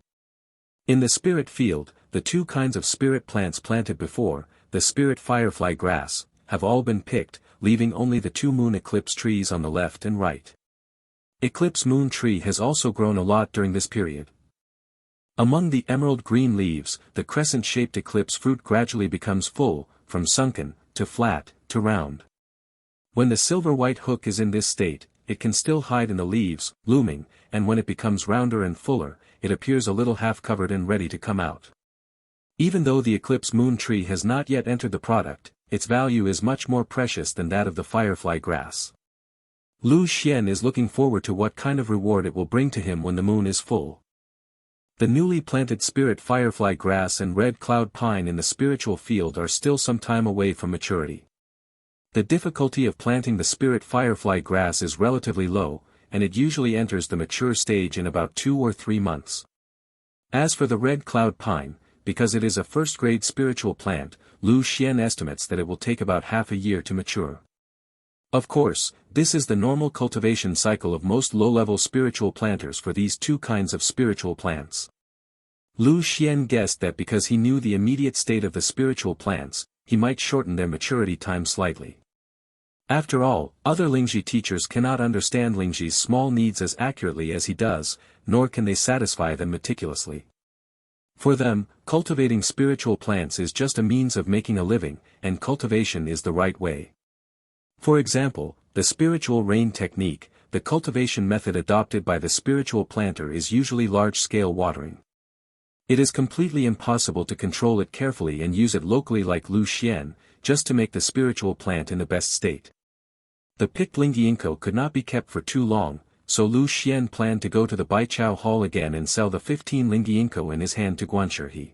A: In the spirit field, the 2 kinds of spirit plants planted before, the spirit firefly grass, have all been picked, leaving only the 2 moon eclipse trees on the left and right. Eclipse moon tree has also grown a lot during this period. Among the emerald green leaves, the crescent-shaped eclipse fruit gradually becomes full, from sunken, to flat, to round. When the silver-white hook is in this state, it can still hide in the leaves, blooming, and when it becomes rounder and fuller, it appears a little half-covered and ready to come out. Even though the eclipse moon tree has not yet entered the product, its value is much more precious than that of the firefly grass. Lu Xian is looking forward to what kind of reward it will bring to him when the moon is full. The newly planted spirit firefly grass and red cloud pine in the spiritual field are still some time away from maturity. The difficulty of planting the spirit firefly grass is relatively low, and it usually enters the mature stage in about 2 or 3 months. As for the red cloud pine, because it is a first-grade spiritual plant, Lu Xian estimates that it will take about half a year to mature. Of course, this is the normal cultivation cycle of most low-level spiritual planters for these two kinds of spiritual plants. Lu Xian guessed that because he knew the immediate state of the spiritual plants, he might shorten their maturity time slightly. After all, other Lingji teachers cannot understand Lingji's small needs as accurately as he does, nor can they satisfy them meticulously. For them, cultivating spiritual plants is just a means of making a living, and cultivation is the right way. For example, the spiritual rain technique, the cultivation method adopted by the spiritual planter is usually large-scale watering. It is completely impossible to control it carefully and use it locally like Lu Xian, just to make the spiritual plant in the best state. The picked Lingyiinko could not be kept for too long, so Lu Xian planned to go to the Baichao Hall again and sell the 15 Lingyiinko in his hand to Guanshi.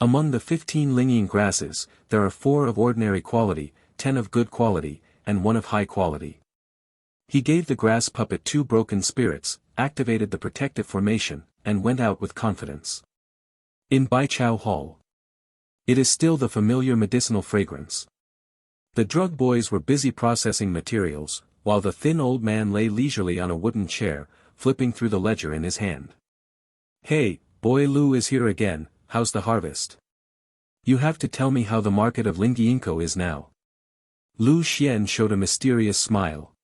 A: Among the 15 Lingyin grasses, there are 4 of ordinary quality, 10 of good quality, and 1 of high quality. He gave the grass puppet 2 broken spirits, activated the protective formation, and went out with confidence. In Baichao Hall, it is still the familiar medicinal fragrance. The drug boys were busy processing materials, while the thin old man lay leisurely on a wooden chair, flipping through the ledger in his hand. "Hey, boy Lu is here again, how's the harvest? You have to tell me how the market of Lingyiinko is now." Lu Xian showed a mysterious smile.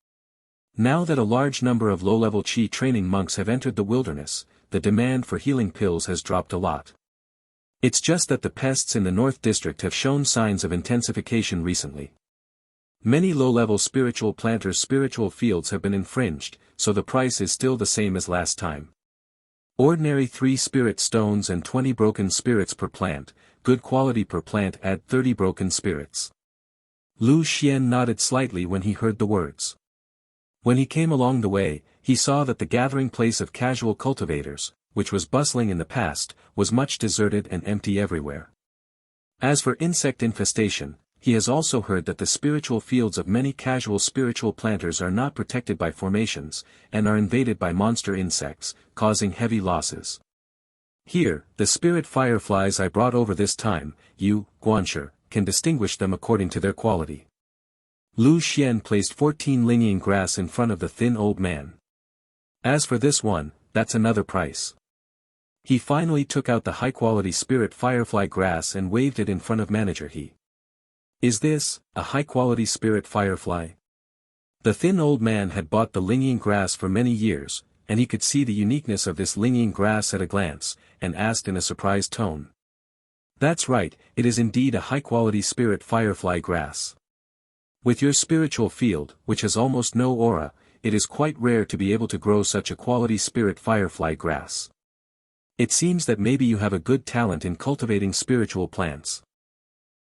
A: Now that a large number of low-level Qi training monks have entered the wilderness, the demand for healing pills has dropped a lot. It's just that the pests in the North District have shown signs of intensification recently. Many low-level spiritual planters' spiritual fields have been infringed, so the price is still the same as last time. Ordinary 3 spirit stones and 20 broken spirits per plant, good quality per plant add 30 broken spirits. Lu Xian nodded slightly when he heard the words. When he came along the way, he saw that the gathering place of casual cultivators, which was bustling in the past, was much deserted and empty everywhere. As for insect infestation, he has also heard that the spiritual fields of many casual spiritual planters are not protected by formations, and are invaded by monster insects, causing heavy losses. Here, the spirit fireflies I brought over this time, you, Guanshi, can distinguish them according to their quality. Lu Xian placed 14 Lingyin grass in front of the thin old man. As for this one, that's another price. He finally took out the high-quality spirit firefly grass and waved it in front of manager He. "Is this, a high-quality spirit firefly?" The thin old man had bought the Lingyin grass for many years, and he could see the uniqueness of this Lingyin grass at a glance, and asked in a surprised tone. "That's right, it is indeed a high-quality spirit firefly grass. With your spiritual field, which has almost no aura, it is quite rare to be able to grow such a quality spirit firefly grass. It seems that maybe you have a good talent in cultivating spiritual plants."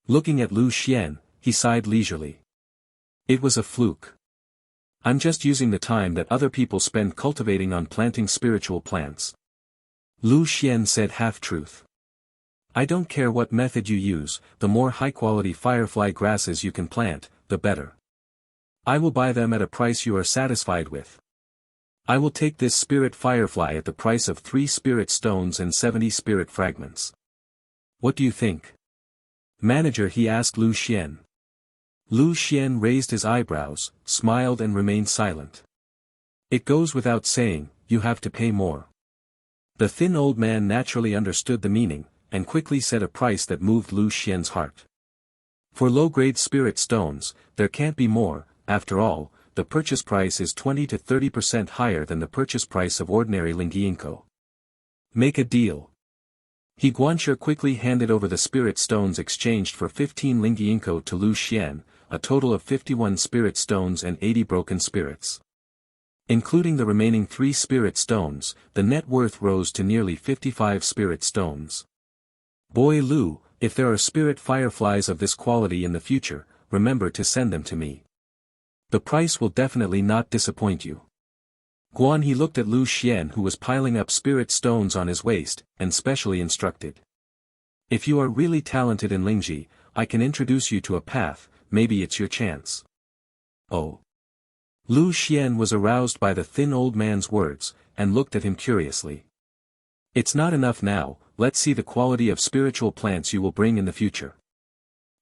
A: Looking at Lu Xian, he sighed leisurely. "It was a fluke. I'm just using the time that other people spend cultivating on planting spiritual plants." Lu Xian said half-truth. "I don't care what method you use, the more high-quality firefly grasses you can plant, the better. I will buy them at a price you are satisfied with. I will take this spirit firefly at the price of 3 spirit stones and 70 spirit fragments. What do you think?" "Manager," he asked Lu Xian. Lu Xian raised his eyebrows, smiled and remained silent. "It goes without saying, you have to pay more." The thin old man naturally understood the meaning, and quickly said a price that moved Lu Xian's heart. "For low-grade spirit stones, there can't be more, after all, the purchase price is 20 to 30% higher than the purchase price of ordinary Lingyiinko. Make a deal." Guanshi quickly handed over the spirit stones exchanged for 15 Lingyiinko to Lu Xian, a total of 51 spirit stones and 80 broken spirits. Including the remaining 3 spirit stones, the net worth rose to nearly 55 spirit stones. "Boy Lu, If there are spirit fireflies of this quality in the future, remember to send them to me. The price will definitely not disappoint you. Guan He looked at Lu Xian, who was piling up spirit stones on his waist, and specially instructed. If you are really talented in Lingji, I can introduce you to a path, maybe it's your chance. Oh. Lu Xian was aroused by the thin old man's words, and looked at him curiously. It's not enough now, let's see the quality of spiritual plants you will bring in the future.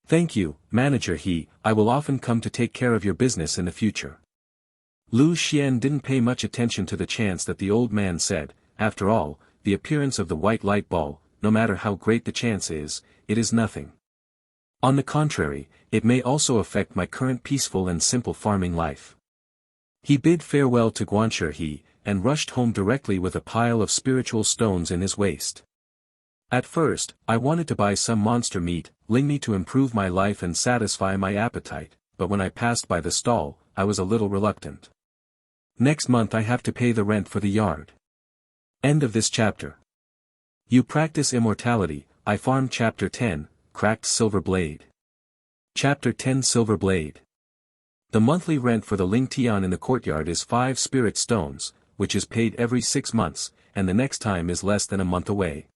A: Thank you, Manager He, I will often come to take care of your business in the future. Lu Xian didn't pay much attention to the chance that the old man said. After all, the appearance of the white light ball, no matter how great the chance is, it is nothing. On the contrary, it may also affect my current peaceful and simple farming life. He bid farewell to Guanshi He, and rushed home directly with a pile of spiritual stones in his waist. At first, I wanted to buy some monster meat, Lingmi, to improve my life and satisfy my appetite, but when I passed by the stall, I was a little reluctant. Next month I have to pay the rent for the yard. End of this chapter. You practice immortality. I farm Chapter 10, Cracked Silver Blade. Chapter 10 Silver Blade. The monthly rent for the Ling Tian in the courtyard is 5 spirit stones, which is paid every 6 months, and the next time is less than a month away.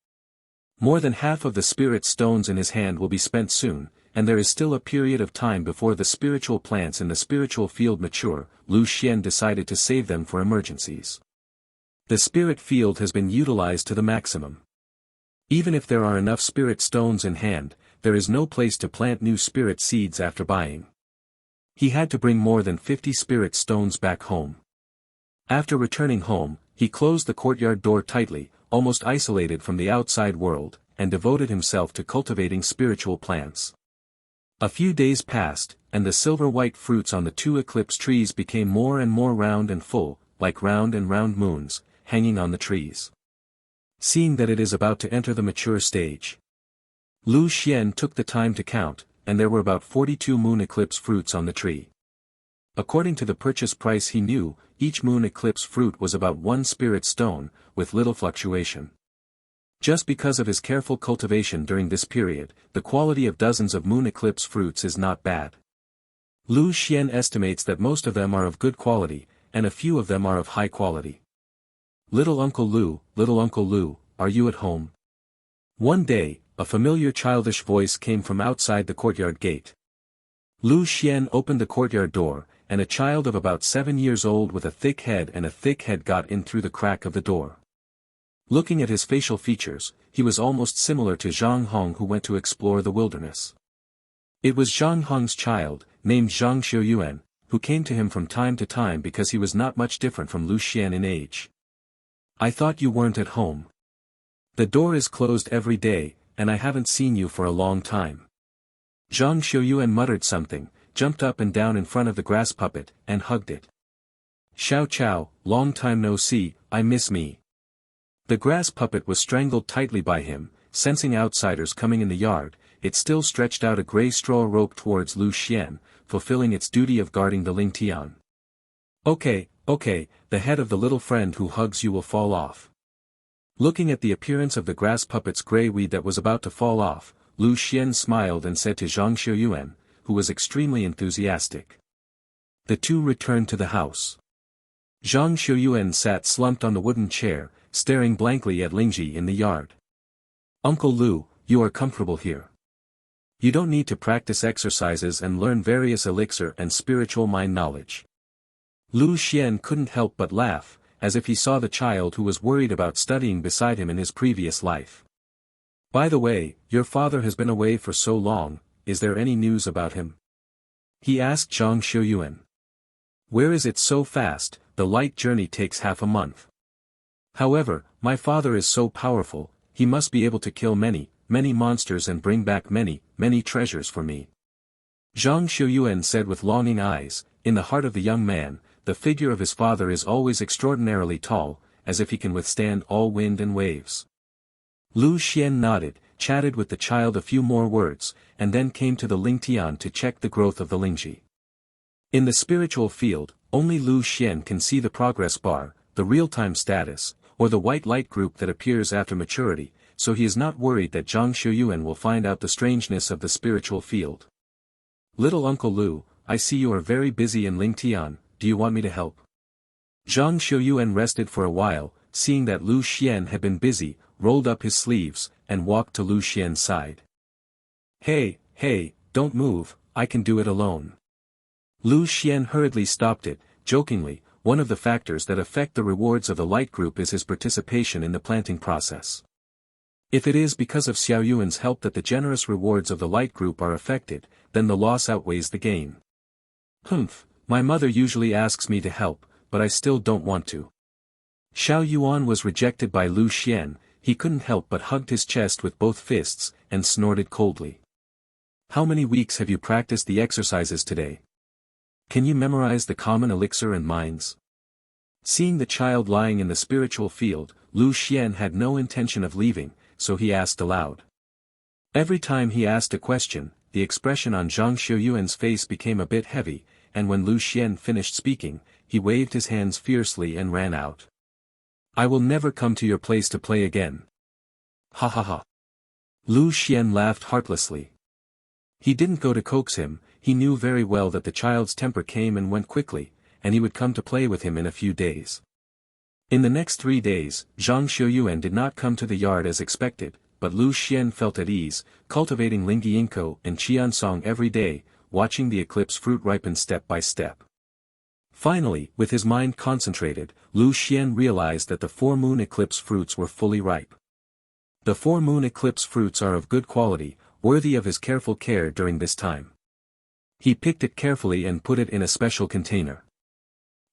A: More than half of the spirit stones in his hand will be spent soon, and there is still a period of time before the spiritual plants in the spiritual field mature. Lu Xian decided to save them for emergencies. The spirit field has been utilized to the maximum. Even if there are enough spirit stones in hand, there is no place to plant new spirit seeds after buying. He had to bring more than 50 spirit stones back home. After returning home, he closed the courtyard door tightly, almost isolated from the outside world, and devoted himself to cultivating spiritual plants. A few days passed, and the silver-white fruits on the 2 eclipse trees became more and more round and full, like round and round moons, hanging on the trees. Seeing that it is about to enter the mature stage, Lu Xian took the time to count, and there were about 42 moon eclipse fruits on the tree. According to the purchase price he knew, each moon eclipse fruit was about 1 spirit stone, with little fluctuation. Just because of his careful cultivation during this period, the quality of dozens of moon eclipse fruits is not bad. Lu Xian estimates that most of them are of good quality, and a few of them are of high quality. Little Uncle Lu, are you at home? One day, a familiar childish voice came from outside the courtyard gate. Lu Xian opened the courtyard door, and a child of about 7 years old with a thick head got in through the crack of the door. Looking at his facial features, he was almost similar to Zhang Hong, who went to explore the wilderness. It was Zhang Hong's child, named Zhang Xiuyuan, who came to him from time to time because he was not much different from Lu Xian in age. I thought you weren't at home. The door is closed every day, and I haven't seen you for a long time. Zhang Xiuyuan muttered something, jumped up and down in front of the grass puppet, and hugged it. Xiao Chao, long time no see, I miss me. The grass puppet was strangled tightly by him. Sensing outsiders coming in the yard, it still stretched out a gray straw rope towards Lu Xian, fulfilling its duty of guarding the Ling Tian. Okay, the head of the little friend who hugs you will fall off. Looking at the appearance of the grass puppet's gray weed that was about to fall off, Lu Xian smiled and said to Zhang Xiuyuan, who was extremely enthusiastic. The two returned to the house. Zhang Xiuyuan sat slumped on the wooden chair, staring blankly at Lingji in the yard. Uncle Lu, you are comfortable here. You don't need to practice exercises and learn various elixir and spiritual mind knowledge. Lu Xian couldn't help but laugh, as if he saw the child who was worried about studying beside him in his previous life. By the way, your father has been away for so long, is there any news about him? He asked Zhang Xiuyuan. Where is it so fast? The light journey takes half a month. However, my father is so powerful, he must be able to kill many monsters and bring back many treasures for me. Zhang Xiuyuan said with longing eyes. In the heart of the young man, the figure of his father is always extraordinarily tall, as if he can withstand all wind and waves. Lu Xian nodded, chatted with the child a few more words, and then came to the Ling Tian to check the growth of the Lingji. In the spiritual field, only Lu Xian can see the progress bar, the real-time status, or the white light group that appears after maturity, so he is not worried that Zhang Xiuyuan will find out the strangeness of the spiritual field. Little Uncle Lu, I see you are very busy in Lingtian, do you want me to help? Zhang Xiuyuan rested for a while, seeing that Lu Xian had been busy, rolled up his sleeves, and walked to Lu Xian's side. Hey, don't move, I can do it alone. Lu Xian hurriedly stopped it, jokingly. One of the factors that affect the rewards of the light group is his participation in the planting process. If it is because of Xiao Yuan's help that the generous rewards of the light group are affected, then the loss outweighs the gain. Humph, my mother usually asks me to help, but I still don't want to. Xiao Yuan was rejected by Lu Xian, he couldn't help but hugged his chest with both fists, and snorted coldly. How many weeks have you practiced the exercises today? Can you memorize the common elixir and mines? Seeing the child lying in the spiritual field, Lu Xian had no intention of leaving, so he asked aloud. Every time he asked a question, the expression on Zhang Xiuyuan's face became a bit heavy, and when Lu Xian finished speaking, he waved his hands fiercely and ran out. I will never come to your place to play again. Ha ha ha. Lu Xian laughed heartlessly. He didn't go to coax him, he knew very well that the child's temper came and went quickly, and he would come to play with him in a few days. In the next 3 days, Zhang Xiuyuan did not come to the yard as expected, but Lu Xian felt at ease, cultivating Lingyingko and Qiansong every day, watching the eclipse fruit ripen step by step. Finally, with his mind concentrated, Lu Xian realized that the 4-moon eclipse fruits were fully ripe. The 4-moon eclipse fruits are of good quality, worthy of his careful care during this time. He picked it carefully and put it in a special container.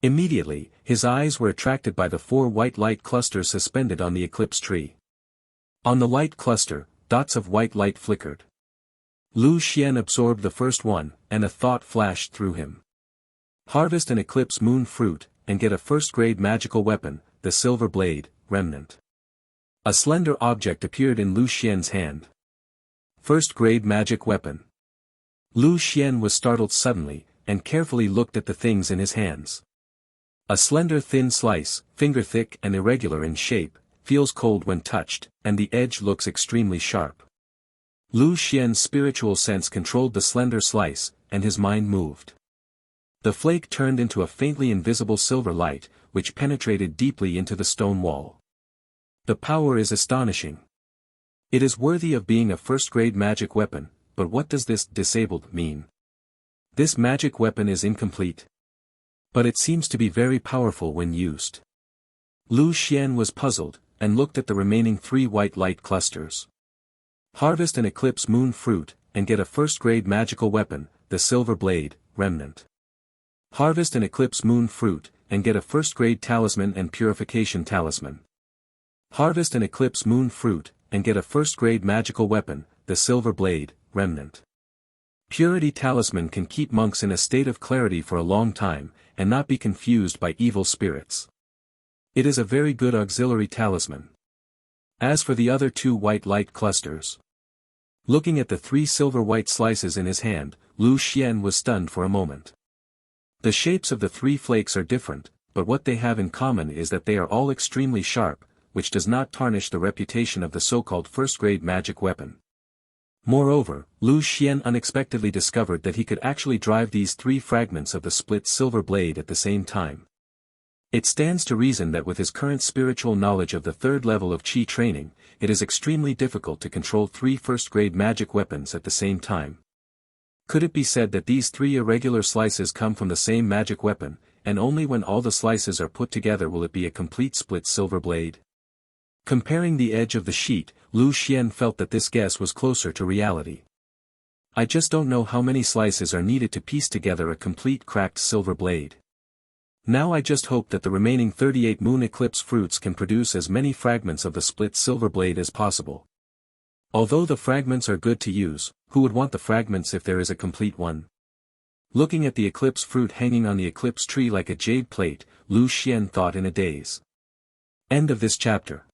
A: Immediately, his eyes were attracted by the 4 white light clusters suspended on the eclipse tree. On the light cluster, dots of white light flickered. Lu Xian absorbed the first one, and a thought flashed through him. Harvest an eclipse moon fruit, and get a first-grade magical weapon, the silver blade, remnant. A slender object appeared in Lu Xian's hand. First-grade magic weapon. Lu Xian was startled suddenly, and carefully looked at the things in his hands. A slender thin slice, finger-thick and irregular in shape, feels cold when touched, and the edge looks extremely sharp. Lu Xian's spiritual sense controlled the slender slice, and his mind moved. The flake turned into a faintly invisible silver light, which penetrated deeply into the stone wall. The power is astonishing. It is worthy of being a first-grade magic weapon, but what does this disabled mean? This magic weapon is incomplete. But it seems to be very powerful when used. Lu Xian was puzzled, and looked at the remaining 3 white light clusters. Harvest an eclipse moon fruit, and get a first-grade magical weapon, the silver blade, remnant. Harvest an eclipse moon fruit, and get a first-grade talisman and purification talisman. Harvest an eclipse moon fruit, and get a first-grade magical weapon, the silver blade, remnant. Purity talisman can keep monks in a state of clarity for a long time, and not be confused by evil spirits. It is a very good auxiliary talisman. As for the other 2 white light clusters. Looking at the 3 silver white slices in his hand, Lu Xian was stunned for a moment. The shapes of the 3 flakes are different, but what they have in common is that they are all extremely sharp, which does not tarnish the reputation of the so-called first-grade magic weapon. Moreover, Lu Xian unexpectedly discovered that he could actually drive these 3 fragments of the split silver blade at the same time. It stands to reason that with his current spiritual knowledge of the 3rd level of Qi training, it is extremely difficult to control 3 first-grade magic weapons at the same time. Could it be said that these 3 irregular slices come from the same magic weapon, and only when all the slices are put together will it be a complete split silver blade? Comparing the edge of the sheet, Lu Xian felt that this guess was closer to reality. I just don't know how many slices are needed to piece together a complete cracked silver blade. Now I just hope that the remaining 38 moon eclipse fruits can produce as many fragments of the split silver blade as possible. Although the fragments are good to use, who would want the fragments if there is a complete one? Looking at the eclipse fruit hanging on the eclipse tree like a jade plate, Lu Xian thought in a daze. End of this chapter.